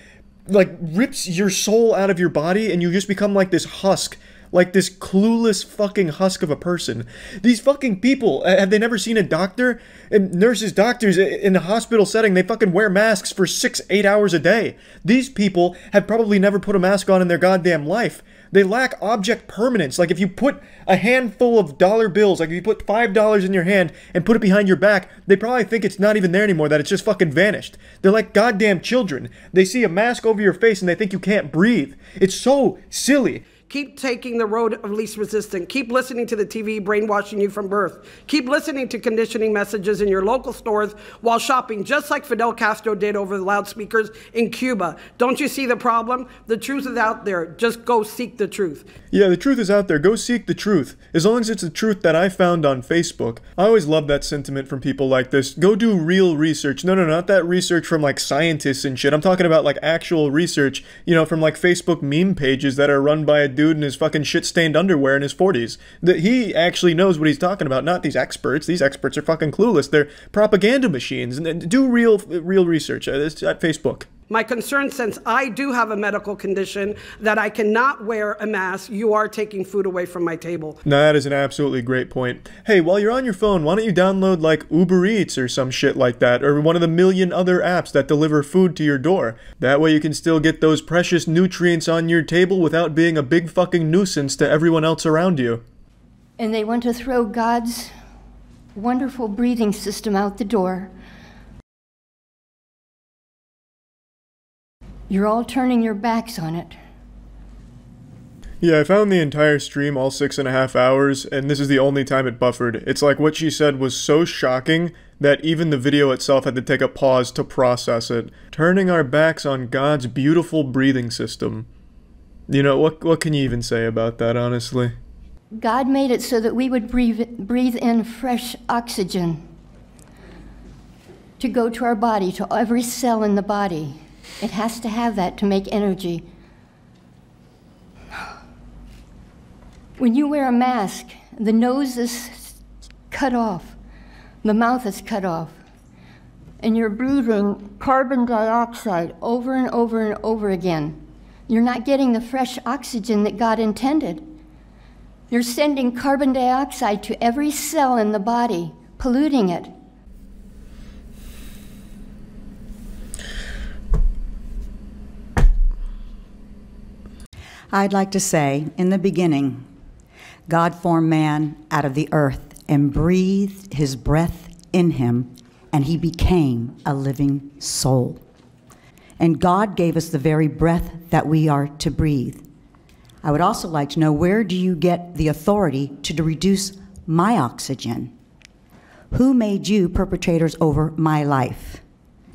like, rips your soul out of your body and you just become like this husk. Like this clueless fucking husk of a person. These fucking people, have they never seen a doctor? And nurses, doctors, in a hospital setting, they fucking wear masks for 6-8 hours a day. These people have probably never put a mask on in their goddamn life. They lack object permanence. Like if you put a handful of dollar bills, like if you put $5 in your hand and put it behind your back, they probably think it's not even there anymore, that it's just fucking vanished. They're like goddamn children. They see a mask over your face and they think you can't breathe. It's so silly. Keep taking the road of least resistance. Keep listening to the TV brainwashing you from birth. Keep listening to conditioning messages in your local stores while shopping, just like Fidel Castro did over the loudspeakers in Cuba. Don't you see the problem? The truth is out there. Just go seek the truth. Yeah, the truth is out there. Go seek the truth. As long as it's the truth that I found on Facebook. I always love that sentiment from people like this. Go do real research. No, not that research from like scientists and shit. I'm talking about like actual research, you know, from like Facebook meme pages that are run by a dude in his fucking shit-stained underwear in his 40s. That he actually knows what he's talking about, not these experts. These experts are fucking clueless. They're propaganda machines. And do real research at Facebook. My concern, since I do have a medical condition that I cannot wear a mask, you are taking food away from my table. No, that is an absolutely great point. Hey, while you're on your phone, why don't you download like Uber Eats or some shit like that, or one of the million other apps that deliver food to your door. That way you can still get those precious nutrients on your table without being a big fucking nuisance to everyone else around you. And they want to throw God's wonderful breathing system out the door. You're all turning your backs on it. Yeah, I found the entire stream, all 6.5 hours, and this is the only time it buffered. It's like what she said was so shocking that even the video itself had to take a pause to process it. Turning our backs on God's beautiful breathing system. You know, what can you even say about that, honestly? God made it so that we would breathe in fresh oxygen to go to our body, to every cell in the body. It has to have that to make energy. When you wear a mask, the nose is cut off, the mouth is cut off, and you're breathing carbon dioxide over and over and over again. You're not getting the fresh oxygen that God intended. You're sending carbon dioxide to every cell in the body, polluting it. I'd like to say, in the beginning, God formed man out of the earth and breathed his breath in him, and he became a living soul. And God gave us the very breath that we are to breathe. I would also like to know, where do you get the authority to reduce my oxygen? Who made you perpetrators over my life?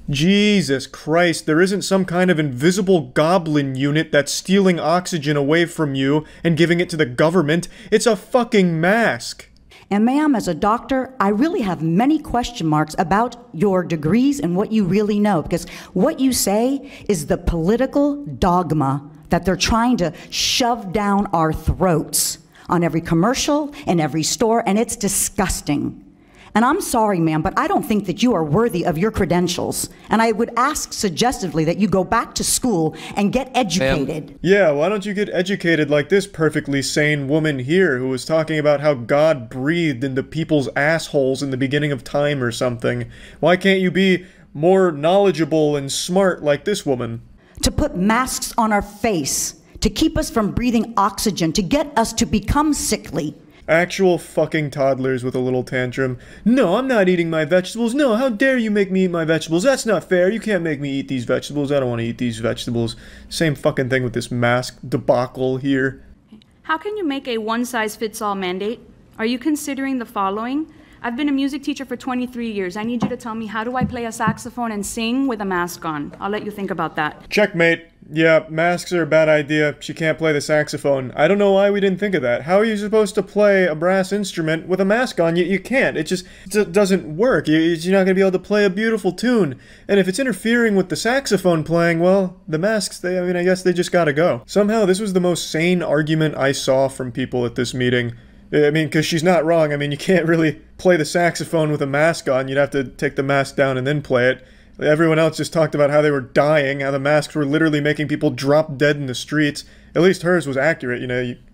Jesus Christ, there isn't some kind of invisible goblin unit that's stealing oxygen away from you and giving it to the government. It's a fucking mask. And ma'am, as a doctor, I really have many question marks about your degrees and what you really know, because what you say is the political dogma that they're trying to shove down our throats on every commercial and every store, and it's disgusting. And I'm sorry, ma'am, but I don't think that you are worthy of your credentials. And I would ask suggestively that you go back to school and get educated. Yeah, why don't you get educated like this perfectly sane woman here who was talking about how God breathed into people's assholes in the beginning of time or something? Why can't you be more knowledgeable and smart like this woman? To put masks on our face, to keep us from breathing oxygen, to get us to become sickly. Actual fucking toddlers with a little tantrum. No, I'm not eating my vegetables. No, how dare you make me eat my vegetables? That's not fair. You can't make me eat these vegetables. I don't want to eat these vegetables. Same fucking thing with this mask debacle here. How can you make a one-size-fits-all mandate? Are you considering the following? I've been a music teacher for 23 years. I need you to tell me, how do I play a saxophone and sing with a mask on? I'll let you think about that. Checkmate. Yeah, masks are a bad idea. She can't play the saxophone. I don't know why we didn't think of that. How are you supposed to play a brass instrument with a mask on? You can't. It doesn't work. You're not going to be able to play a beautiful tune. And if it's interfering with the saxophone playing, well, the masks, I guess they just gotta go. Somehow, this was the most sane argument I saw from people at this meeting. I mean, because she's not wrong. I mean, you can't really play the saxophone with a mask on. You'd have to take the mask down and then play it. Everyone else just talked about how they were dying, how the masks were literally making people drop dead in the streets. At least hers was accurate,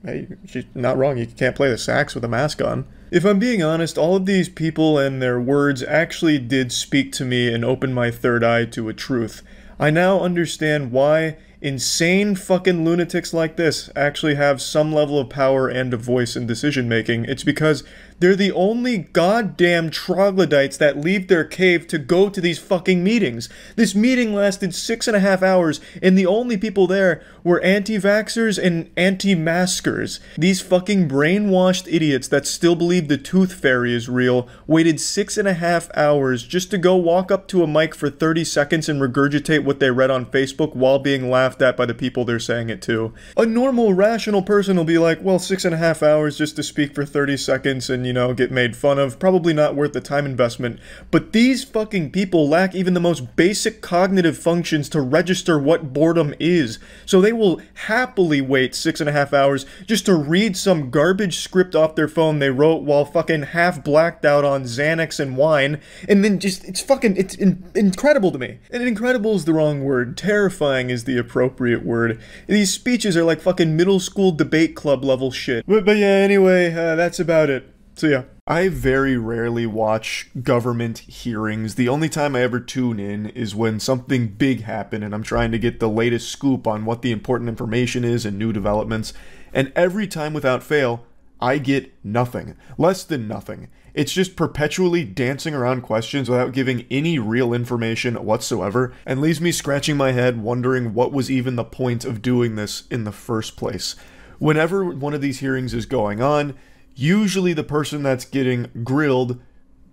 hey, she's not wrong, you can't play the sax with a mask on. If I'm being honest, all of these people and their words actually did speak to me and open my third eye to a truth. I now understand why insane fucking lunatics like this actually have some level of power and a voice in decision making. It's because they're the only goddamn troglodytes that leave their cave to go to these fucking meetings. This meeting lasted 6.5 hours, and the only people there were anti-vaxxers and anti-maskers. These fucking brainwashed idiots that still believe the tooth fairy is real waited 6.5 hours just to go walk up to a mic for 30 seconds and regurgitate what they read on Facebook while being laughed at by the people they're saying it to. A normal, rational person will be like, well, 6.5 hours just to speak for 30 seconds and, get made fun of. Probably not worth the time investment. But these fucking people lack even the most basic cognitive functions to register what boredom is. So they will happily wait 6.5 hours just to read some garbage script off their phone they wrote while fucking half blacked out on Xanax and wine. And then it's incredible to me. And incredible is the wrong word. Terrifying is the appropriate word. These speeches are like fucking middle school debate club level shit. But yeah, anyway, that's about it. So yeah. I very rarely watch government hearings. The only time I ever tune in is when something big happened and I'm trying to get the latest scoop on what the important information is and new developments. And every time without fail, I get nothing. Less than nothing. It's just perpetually dancing around questions without giving any real information whatsoever, and leaves me scratching my head wondering what was even the point of doing this in the first place. Whenever one of these hearings is going on, usually the person that's getting grilled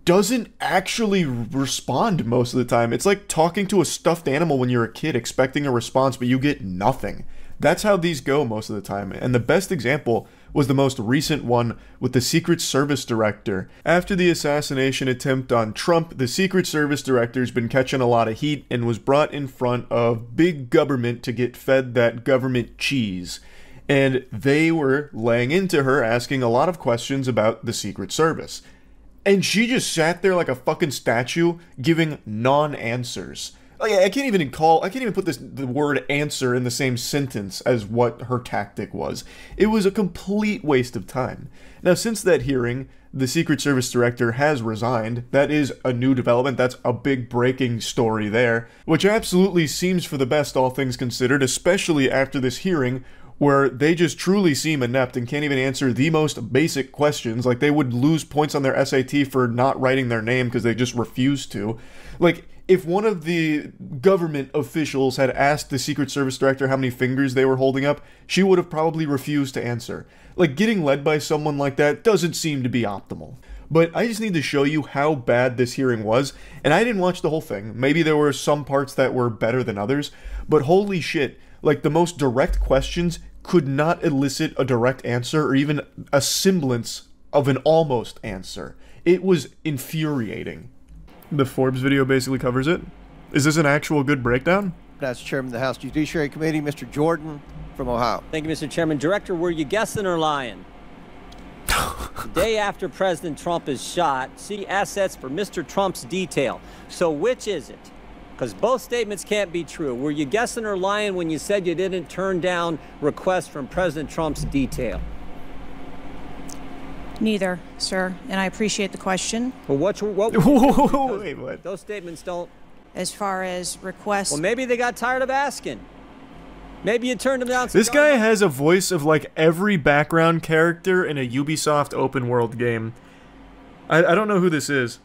doesn't actually respond most of the time. It's like talking to a stuffed animal when you're a kid expecting a response, but you get nothing. That's how these go most of the time, and the best example was the most recent one with the Secret Service director. After the assassination attempt on Trump, the Secret Service director's been catching a lot of heat and was brought in front of big government to get fed that government cheese. And they were laying into her, asking a lot of questions about the Secret Service. And she just sat there like a fucking statue, giving non-answers. Like, I can't even put the word answer in the same sentence as what her tactic was. It was a complete waste of time. Now, since that hearing, the Secret Service director has resigned. That is a new development. That's a big breaking story there, which absolutely seems for the best, all things considered, especially after this hearing, where they just truly seem inept and can't even answer the most basic questions. Like, they would lose points on their SAT for not writing their name because they just refused to. Like, if one of the government officials had asked the Secret Service director how many fingers they were holding up, she would have probably refused to answer. Like, getting led by someone like that doesn't seem to be optimal. But I just need to show you how bad this hearing was, and I didn't watch the whole thing. Maybe there were some parts that were better than others, but holy shit, like, the most direct questions could not elicit a direct answer or even a semblance of an almost answer. It was infuriating. The Forbes video basically covers it. Is this an actual good breakdown? That's Chairman of the House Judiciary Committee, Mr. Jordan from Ohio. Thank you, Mr. Chairman. Director, were you guessing or lying? The day after President Trump is shot, see assets for Mr. Trump's detail. So which is it? Because both statements can't be true. Were you guessing or lying when you said you didn't turn down requests from President Trump's detail? Neither, sir, and I appreciate the question. Well, what wait, what? Those statements don't... As far as requests... Well, maybe they got tired of asking. Maybe you turned them down... This guy has a voice of, like, every background character in a Ubisoft open world game. I don't know who this is,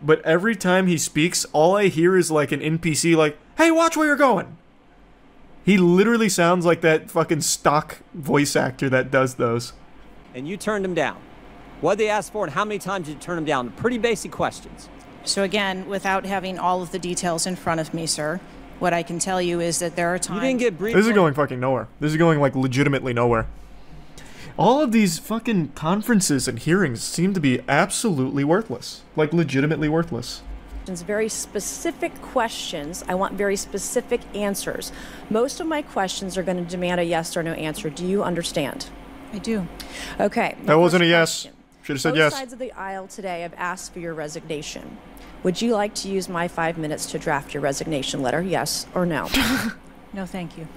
but every time he speaks, all I hear is, like, an NPC like, hey, watch where you're going! He literally sounds like that fucking stock voice actor that does those. And you turned him down. What they asked for and how many times did you turn them down? Pretty basic questions. So again, without having all of the details in front of me, sir, what I can tell you is that there are times... You didn't get briefed. This is going fucking nowhere. This is going, like, legitimately nowhere. All of these fucking conferences and hearings seem to be absolutely worthless. Like, legitimately worthless. Very specific questions. I want very specific answers. Most of my questions are going to demand a yes or no answer. Do you understand? I do. Okay. That wasn't a yes. Should have said yes. Both sides of the aisle today have asked for your resignation. Would you like to use my 5 minutes to draft your resignation letter? Yes or no? No, thank you.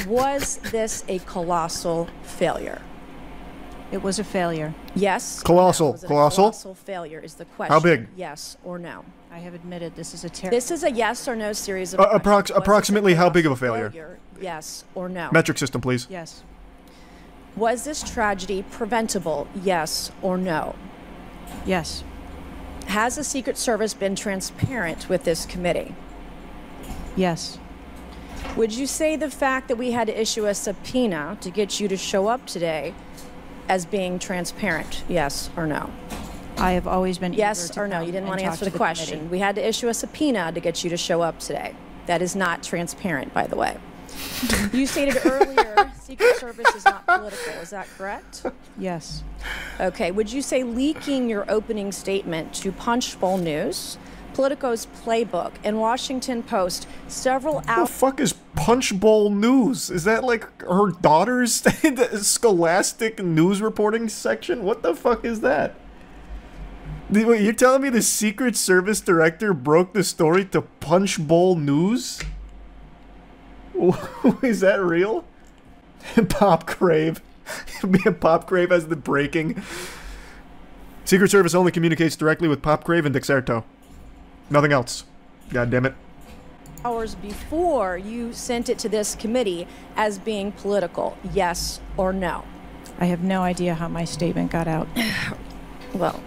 Was this a colossal failure? It was a failure. Yes. Colossal. Was it Colossal? A colossal failure is the question. How big? Yes or no? I have admitted this is a This is a yes or no series of approximately how big of a failure? Yes or no? Metric system, please. Yes. Was this tragedy preventable? Yes or no? Yes. Has the Secret Service been transparent with this committee? Yes. Would you say the fact that we had to issue a subpoena to get you to show up today as being transparent? Yes or no? I have always been yes or no. You didn't want to answer the question. Committee. We had to issue a subpoena to get you to show up today. That is not transparent, by the way. You stated earlier Secret Service is not political. Is that correct? Yes. Okay. Would you say leaking your opening statement to Punchbowl News, Politico's Playbook, and Washington Post several What the fuck is Punchbowl News? Is that like her daughter's scholastic news reporting section? What the fuck is that? Wait, you're telling me the Secret Service director broke the story to Punchbowl News? Is that real? Pop Crave. Pop Crave has the breaking. Secret Service only communicates directly with Pop Crave and Dexerto. Nothing else. God damn it. Hours before you sent it to this committee as being political. Yes or no? I have no idea how my statement got out. Well,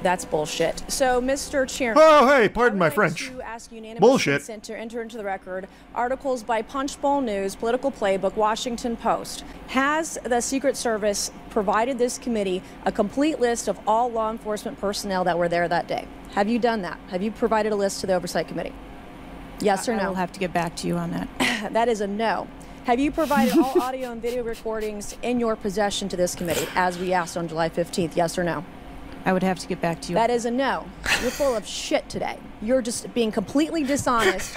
that's bullshit. So, Mr. Chairman... Oh, hey, pardon my French. To ask unanimous Bullshit. consent to enter into the record articles by Punchbowl News, Political Playbook, Washington Post. Has the Secret Service provided this committee a complete list of all law enforcement personnel that were there that day? Have you done that? Have you provided a list to the Oversight Committee? Yes or no? I will have to get back to you on that. That is a no. Have you provided all audio and video recordings in your possession to this committee, as we asked on July 15th? Yes or no? I would have to get back to you. That is a no. You're full of shit today. You're just being completely dishonest.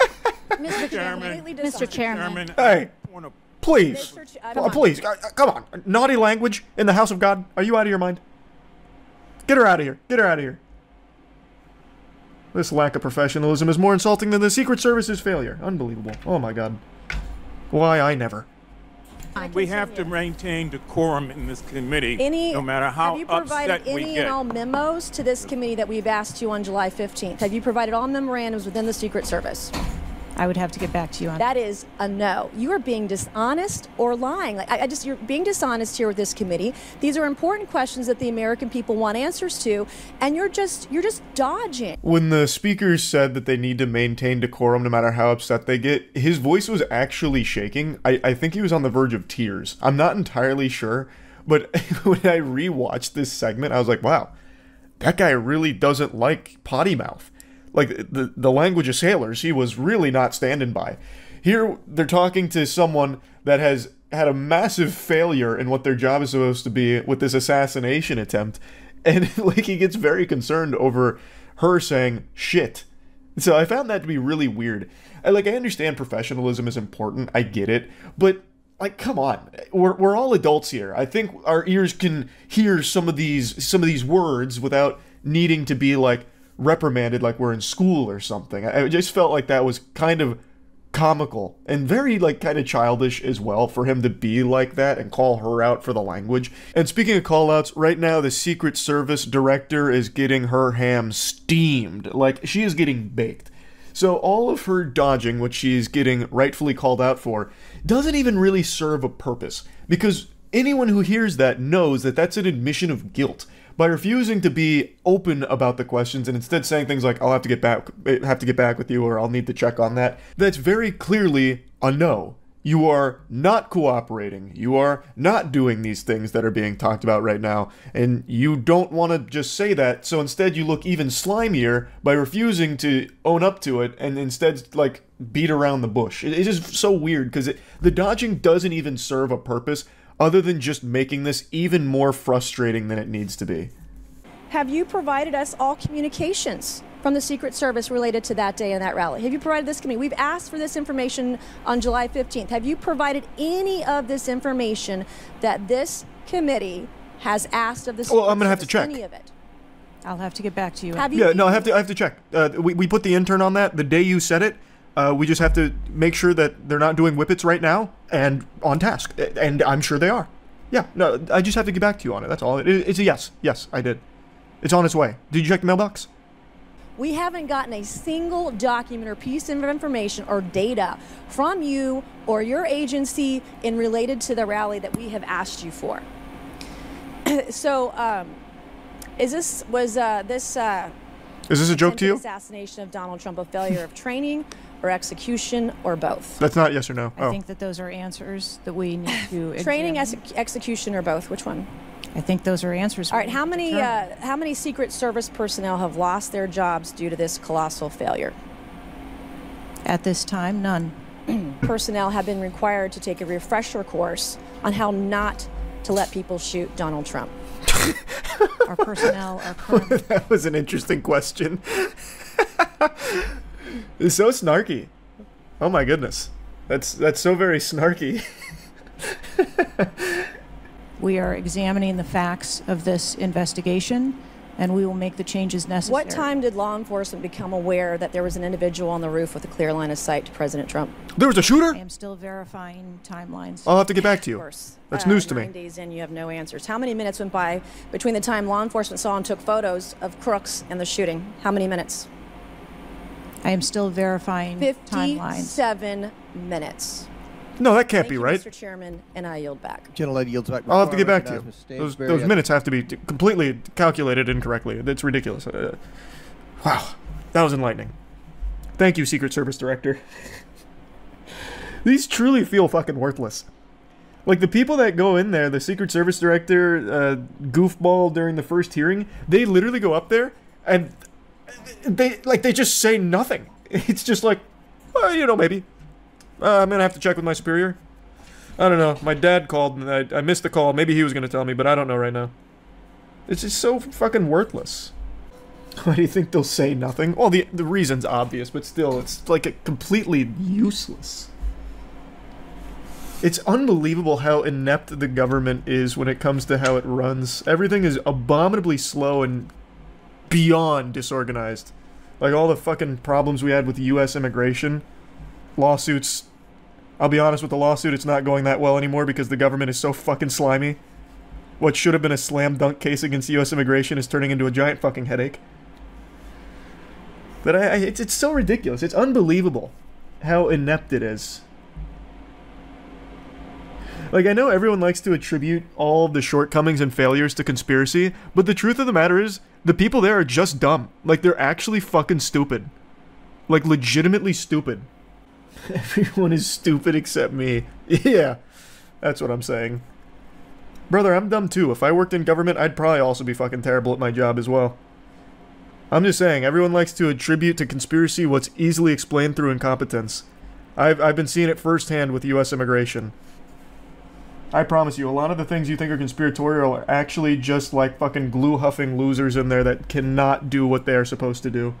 Mr. Chairman. Mr. Chairman. Hey, please. Please, come on. Naughty language in the house of God. Are you out of your mind? Get her out of here. Get her out of here. This lack of professionalism is more insulting than the Secret Service's failure. Unbelievable. Oh my God. Why I never. We have to maintain decorum in this committee, no matter have how you provided upset we any get. and all memos to this committee that we've asked you on July 15th? Have you provided all memorandums within the Secret Service? I would have to get back to you on that. That is a no. You are being dishonest or lying. Like you're being dishonest here with this committee. These are important questions that the American people want answers to, and you're just dodging. When the speakers said that they need to maintain decorum no matter how upset they get, his voice was actually shaking. I think he was on the verge of tears. I'm not entirely sure, but when I rewatched this segment, I was like, wow, that guy really doesn't like potty mouth. Like, the language of sailors, he was really not standing by. Here, they're talking to someone that has had a massive failure in what their job is supposed to be with this assassination attempt. And, like, he gets very concerned over her saying, shit. So I found that to be really weird. I understand professionalism is important. I get it. But, like, come on. We're all adults here. I think our ears can hear some of these words without needing to be, like, reprimanded like we're in school or something. I just felt like that was kind of comical and very kind of childish as well for him to be like that and call her out for the language. And speaking of call outs, right now the Secret Service director is getting her ham steamed. Like, she is getting baked. So all of her dodging, which she's getting rightfully called out for, doesn't even really serve a purpose, because anyone who hears that knows that that's an admission of guilt. By refusing to be open about the questions and instead saying things like, I'll have to get back with you, or I'll need to check on that, that's very clearly a no. You are not cooperating. You are not doing these things that are being talked about right now. And you don't want to just say that, so instead you look even slimier by refusing to own up to it and instead, like, beat around the bush. It's just so weird because the dodging doesn't even serve a purpose other than just making this even more frustrating than it needs to be. Have you provided us all communications from the Secret Service related to that day and that rally? Have you provided this committee? We've asked for this information on July 15th. Have you provided any of this information that this committee has asked of the Secret Well, I'm going to have to Service? check. Any of it? I'll have to get back to you. Have you? Yeah, no, I have to check. We put the intern on that the day you said it. We just have to make sure that they're not doing whippets right now and on task. And I'm sure they are. Yeah, no, I just have to get back to you on it. That's all. It's a yes. Yes, I did. It's on its way. Did you check the mailbox? We haven't gotten a single document or piece of information or data from you or your agency in related to the rally that we have asked you for. So, is this a joke to you? Assassination of Donald Trump a failure of training or execution or both? That's not yes or no. I think that those are answers that we need to Training, examine. execution, or both? Which one? I think those are answers. All right. How many Secret Service personnel have lost their jobs due to this colossal failure? At this time, none. Personnel have been required to take a refresher course on how not to let people shoot Donald Trump. Our personnel are currently... That was an interesting question. It's so snarky. Oh my goodness. That's so very snarky. We are examining the facts of this investigation, and we will make the changes necessary. What time did law enforcement become aware that there was an individual on the roof with a clear line of sight to President Trump? There was a shooter? I am still verifying timelines. I'll have to get back to you. Of course. That's news to me. 9 days in, you have no answers. How many minutes went by between the time law enforcement saw and took photos of crooks and the shooting? How many minutes? I am still verifying timelines. 57 minutes. No, that can't be right. Mr. Chairman, and I yield back. Gentlelady yields back. I'll have to get back to you. Those Those minutes have to be completely calculated incorrectly. That's ridiculous. Wow, that was enlightening. Thank you, Secret Service Director. These truly feel fucking worthless. Like, the people that go in there, the Secret Service Director, goofball during the first hearing, they literally go up there and they just say nothing. It's just like, well, you know, maybe. I'm gonna have to check with my superior. I don't know. My dad called and I missed the call. Maybe he was gonna tell me, but I don't know right now. It's just so fucking worthless. Why do you think they'll say nothing? Well, the reason's obvious, but still, it's like completely useless. It's unbelievable how inept the government is when it comes to how it runs. Everything is abominably slow and beyond disorganized. Like all the fucking problems we had with U.S. immigration. Lawsuits. I'll be honest with the lawsuit, it's not going that well anymore because the government is so fucking slimy. What should have been a slam dunk case against U.S. immigration is turning into a giant fucking headache. But it's so ridiculous. It's unbelievable how inept it is. Like, I know everyone likes to attribute all of the shortcomings and failures to conspiracy, but the truth of the matter is, the people there are just dumb. Like, they're actually fucking stupid. Like, legitimately stupid. Everyone is stupid except me. Yeah, that's what I'm saying. Brother, I'm dumb too. If I worked in government, I'd probably also be fucking terrible at my job as well. I'm just saying, everyone likes to attribute to conspiracy what's easily explained through incompetence. I've been seeing it firsthand with U.S. immigration. I promise you, a lot of the things you think are conspiratorial are actually just like fucking glue-huffing losers in there that cannot do what they are supposed to do.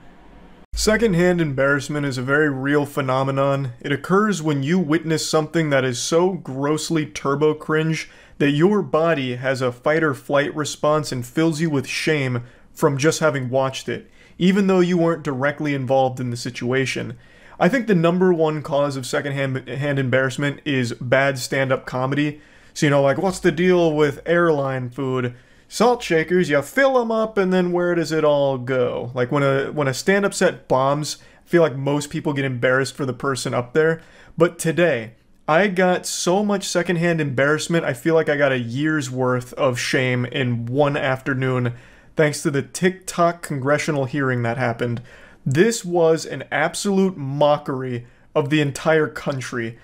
Secondhand embarrassment is a very real phenomenon. It occurs when you witness something that is so grossly turbo-cringe that your body has a fight-or-flight response and fills you with shame from just having watched it, even though you weren't directly involved in the situation. I think the #1 cause of secondhand embarrassment is bad stand-up comedy. So, you know, like, what's the deal with airline food? Salt shakers, you fill them up, and then where does it all go? Like, when a stand-up set bombs, I feel like most people get embarrassed for the person up there. But today, I got so much secondhand embarrassment, I feel like I got a year's worth of shame in one afternoon, thanks to the TikTok congressional hearing that happened. This was an absolute mockery of the entire country.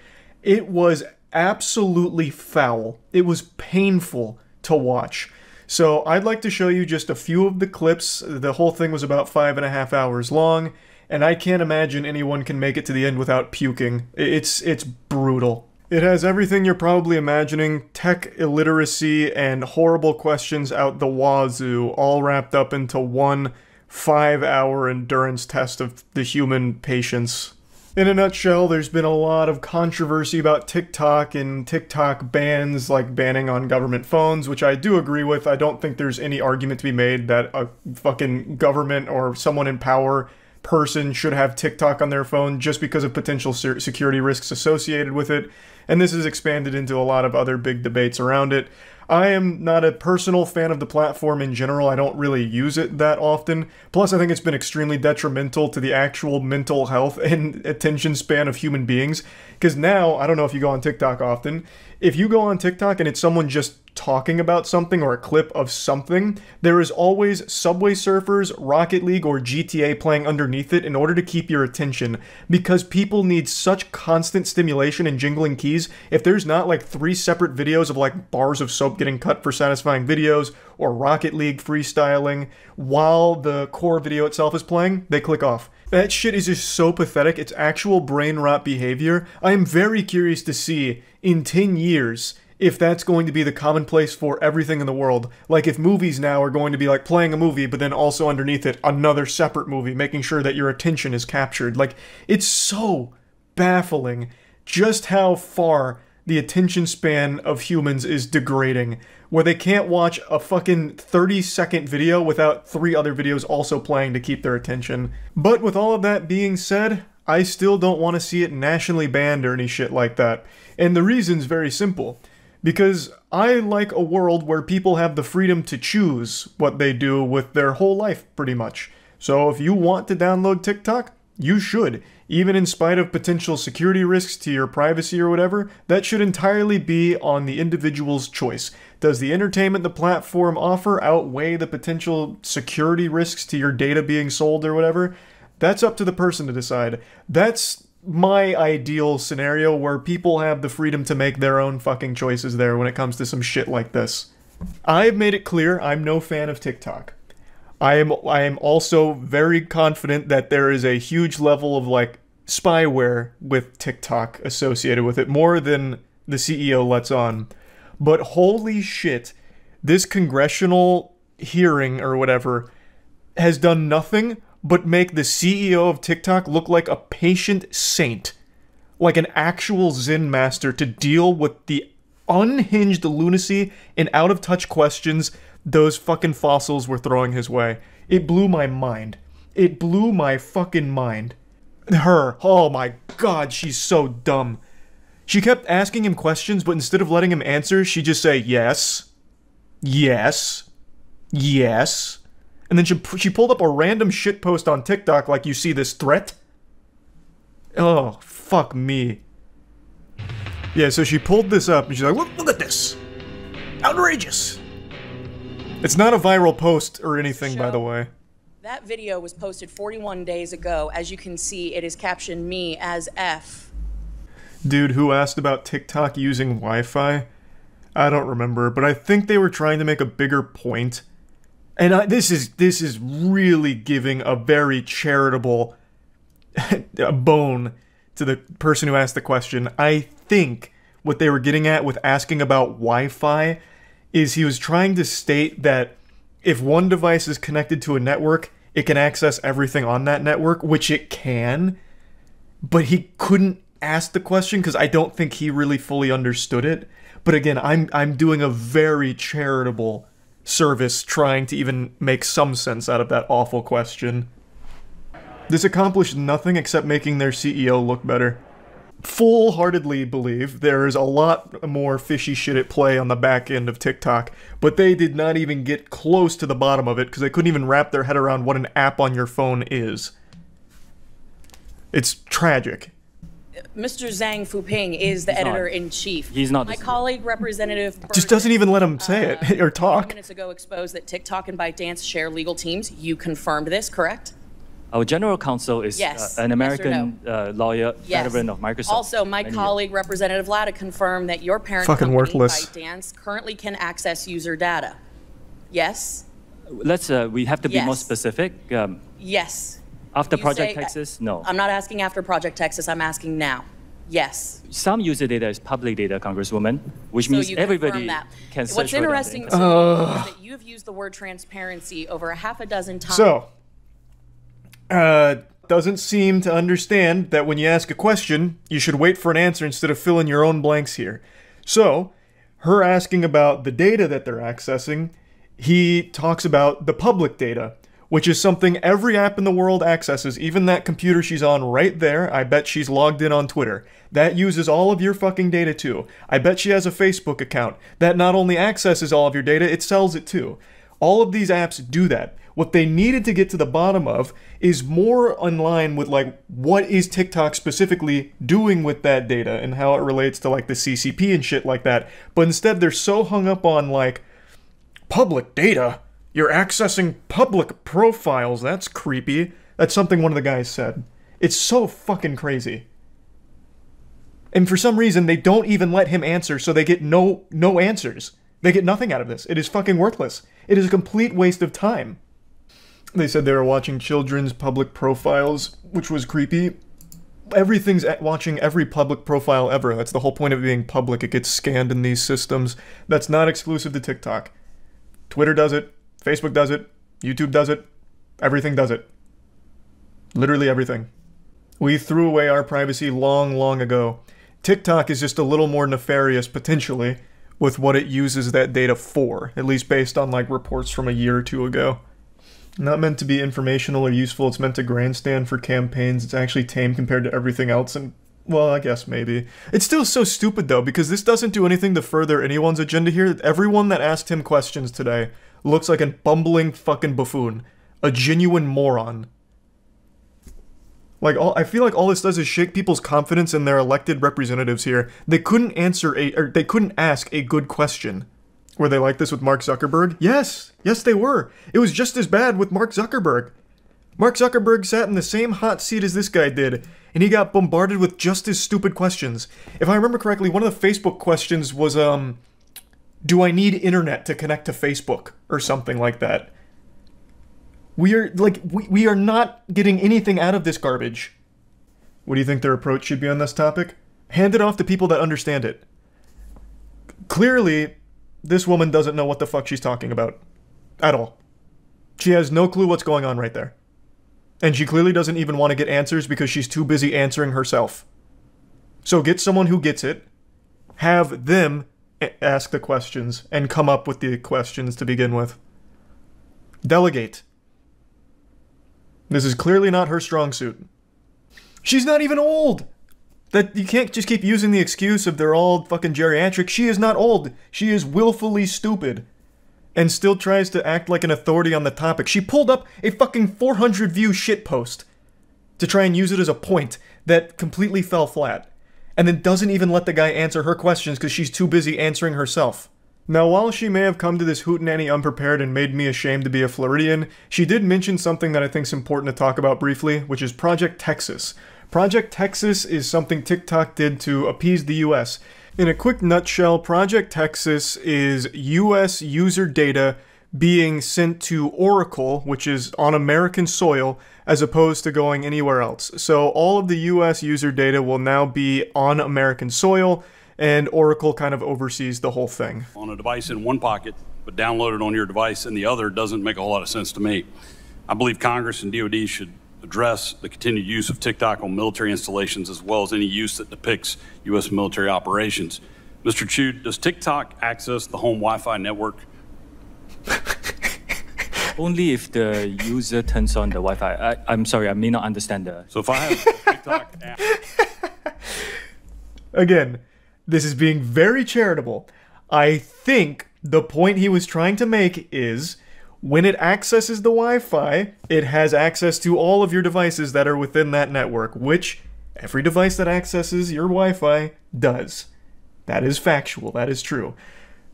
It was absolutely foul. It was painful to watch. So I'd like to show you just a few of the clips. The whole thing was about 5.5 hours long, and I can't imagine anyone can make it to the end without puking. It's brutal. It has everything you're probably imagining, tech illiteracy and horrible questions out the wazoo, all wrapped up into one 5-hour endurance test of the human patience. In a nutshell, there's been a lot of controversy about TikTok and TikTok bans, like banning on government phones, which I do agree with. I don't think there's any argument to be made that a fucking government or someone in power person should have TikTok on their phone just because of potential security risks associated with it. And this has expanded into a lot of other big debates around it. I am not a personal fan of the platform in general. I don't really use it that often. Plus, I think it's been extremely detrimental to the actual mental health and attention span of human beings. Because now, I don't know if you go on TikTok often, if you go on TikTok and it's someone just talking about something or a clip of something, there is always Subway Surfers, Rocket League, or GTA playing underneath it in order to keep your attention, because people need such constant stimulation and jingling keys. If there's not like 3 separate videos of like bars of soap getting cut for satisfying videos, or Rocket League freestyling, while the core video itself is playing, they click off. That shit is just so pathetic. It's actual brain rot behavior. I am very curious to see in 10 years if that's going to be the commonplace for everything in the world. Like if movies now are going to be like playing a movie, but then also underneath it another separate movie, making sure that your attention is captured. Like, it's so baffling just how far the attention span of humans is degrading, where they can't watch a fucking 30-second video without 3 other videos also playing to keep their attention. But with all of that being said, I still don't want to see it nationally banned or any shit like that. And the reason's very simple. Because I like a world where people have the freedom to choose what they do with their whole life, pretty much. So if you want to download TikTok, you should. Even in spite of potential security risks to your privacy or whatever, that should entirely be on the individual's choice. Does the entertainment the platform offer outweigh the potential security risks to your data being sold or whatever? That's up to the person to decide. That's my ideal scenario where people have the freedom to make their own fucking choices there when it comes to some shit like this. I've made it clear I'm no fan of TikTok. I am also very confident that there is a huge level of like spyware with TikTok associated with it, more than the CEO lets on. But holy shit, this congressional hearing or whatever has done nothing but make the CEO of TikTok look like a patient saint. Like an actual Zen master to deal with the unhinged lunacy and out-of-touch questions those fucking fossils were throwing his way. It blew my mind. It blew my fucking mind. Her, oh my god, she's so dumb. She kept asking him questions, but instead of letting him answer, she'd just say, yes, yes, yes. And then she pulled up a random shitpost on TikTok like, you see this threat? Oh, fuck me. Yeah, so she pulled this up and she's like, look at this. Outrageous. It's not a viral post or anything, by the way. That video was posted 41 days ago. As you can see, it is captioned me as F. Dude who asked about TikTok using Wi-Fi? I don't remember, but I think they were trying to make a bigger point. And this is really giving a very charitable bone to the person who asked the question. I think what they were getting at with asking about Wi-Fi is he was trying to state that if one device is connected to a network, it can access everything on that network, which it can, but he couldn't ask the question because I don't think he really fully understood it. But again, I'm doing a very charitable service trying to even make some sense out of that awful question. This accomplished nothing except making their CEO look better. Full-heartedly believe there is a lot more fishy shit at play on the back end of TikTok, but they did not even get close to the bottom of it because they couldn't even wrap their head around what an app on your phone is. It's tragic. Mr. Zhang Fuping is the editor-in-chief. He's not. My colleague, Representative Burton, just doesn't even let him say it or talk. minutes ago exposed that TikTok and ByteDance share legal teams. You confirmed this, correct? Our general counsel is Yes. an Yes or American lawyer, Yes. veteran of Microsoft. Also, my colleague, Representative Latta, confirmed that your parent Fucking company, worthless. ByteDance, currently can access user data. Yes? Let's, we have to be more Yes. specific. Yes. After You Project say- Texas, no. I'm not asking after Project Texas, I'm asking now. Yes. Some user data is public data, Congresswoman, which So means you confirm everybody that. can search What's for it on the interesting to internet. me is that you've used the word transparency over a half a dozen times. So, doesn't seem to understand that when you ask a question, you should wait for an answer instead of fill in your own blanks here. So, her asking about the data that they're accessing, he talks about the public data, which is something every app in the world accesses, even that computer she's on right there. I bet she's logged in on Twitter. That uses all of your fucking data too. I bet she has a Facebook account. That not only accesses all of your data, it sells it too. All of these apps do that. What they needed to get to the bottom of is more in line with like what is TikTok specifically doing with that data and how it relates to like the CCP and shit like that. But instead they're so hung up on like public data. You're accessing public profiles. That's creepy. That's something one of the guys said. It's so fucking crazy. And for some reason they don't even let him answer, so they get no answers. They get nothing out of this. It is fucking worthless. It is a complete waste of time. They said they were watching children's public profiles, which was creepy. Everything's watching every public profile ever. That's the whole point of it being public. It gets scanned in these systems. That's not exclusive to TikTok. Twitter does it. Facebook does it. YouTube does it. Everything does it. Literally everything. We threw away our privacy long ago. TikTok is just a little more nefarious, potentially, with what it uses that data for, at least based on like reports from a year or two ago. Not meant to be informational or useful, it's meant to grandstand for campaigns. It's actually tame compared to everything else, and, well, I guess maybe. It's still so stupid, though, because this doesn't do anything to further anyone's agenda here. Everyone that asked him questions today looks like a bumbling fucking buffoon. A genuine moron. Like, I feel like all this does is shake people's confidence in their elected representatives here. They couldn't they couldn't ask a good question. Were they like this with Mark Zuckerberg? Yes! Yes, they were! It was just as bad with Mark Zuckerberg. Mark Zuckerberg sat in the same hot seat as this guy did, and he got bombarded with just as stupid questions. If I remember correctly, one of the Facebook questions was, do I need internet to connect to Facebook? Or something like that. We are not getting anything out of this garbage. What do you think their approach should be on this topic? Hand it off to people that understand it. Clearly, this woman doesn't know what the fuck she's talking about. At all. She has no clue what's going on right there. And she clearly doesn't even want to get answers because she's too busy answering herself. So get someone who gets it, have them ask the questions, and come up with the questions to begin with. Delegate. This is clearly not her strong suit. She's not even old! That you can't just keep using the excuse of they're all fucking geriatric. She is not old. She is willfully stupid. And still tries to act like an authority on the topic. She pulled up a fucking 400 view shitpost to try and use it as a point that completely fell flat. And then doesn't even let the guy answer her questions because she's too busy answering herself. Now, while she may have come to this hootenanny unprepared and made me ashamed to be a Floridian, she did mention something that I think is important to talk about briefly, which is Project Texas. Project Texas is something TikTok did to appease the US. In a quick nutshell, Project Texas is US user data being sent to Oracle, which is on American soil, as opposed to going anywhere else. So all of the US user data will now be on American soil, and Oracle kind of oversees the whole thing. On a device in one pocket, but downloaded on your device in the other doesn't make a whole lot of sense to me. I believe Congress and DoD should address the continued use of TikTok on military installations as well as any use that depicts U.S. military operations. Mr. Chu, does TikTok access the home Wi-Fi network? Only if the user turns on the Wi-Fi. I'm sorry, I may not understand the... So if I have a TikTok app... Again, this is being very charitable. I think the point he was trying to make is, when it accesses the Wi-Fi, it has access to all of your devices that are within that network, which every device that accesses your Wi-Fi does. That is factual, that is true.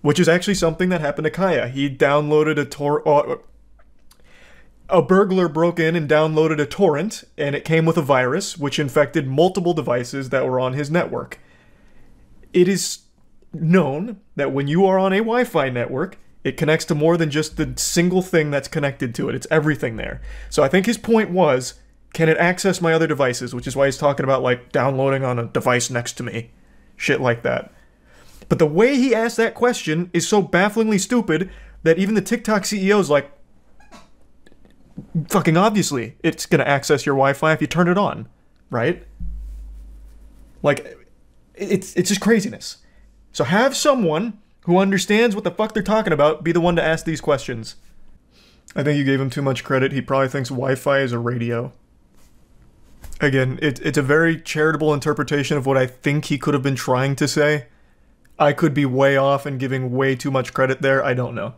Which is actually something that happened to Kaya. He downloaded a a burglar broke in and downloaded a torrent, and it came with a virus, which infected multiple devices that were on his network. It is known that when you are on a Wi-Fi network, it connects to more than just the single thing that's connected to it. It's everything there. So I think his point was, can it access my other devices? Which is why he's talking about, like, downloading on a device next to me. Shit like that. But the way he asked that question is so bafflingly stupid that even the TikTok CEO's like, fucking obviously, it's gonna access your Wi-Fi if you turn it on, right? Like, it's just craziness. So have someone who understands what the fuck they're talking about be the one to ask these questions. I think you gave him too much credit. He probably thinks Wi-Fi is a radio. Again, it's a very charitable interpretation of what I think he could have been trying to say. I could be way off and giving way too much credit there. I don't know.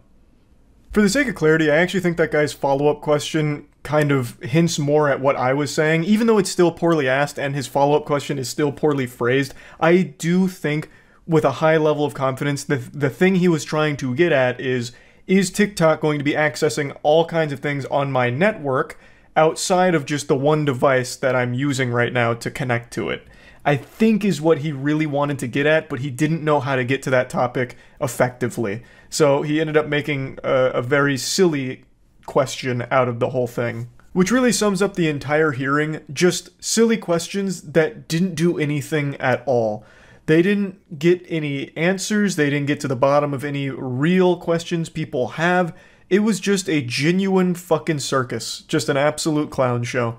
For the sake of clarity, I actually think that guy's follow-up question kind of hints more at what I was saying. Even though it's still poorly asked and his follow-up question is still poorly phrased, I do think with a high level of confidence, the thing he was trying to get at is TikTok going to be accessing all kinds of things on my network outside of just the one device that I'm using right now to connect to it? I think is what he really wanted to get at, but he didn't know how to get to that topic effectively. So he ended up making a very silly question out of the whole thing. Which really sums up the entire hearing, just silly questions that didn't do anything at all. They didn't get any answers, they didn't get to the bottom of any real questions people have. It was just a genuine fucking circus. Just an absolute clown show.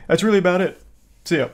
That's really about it. See ya.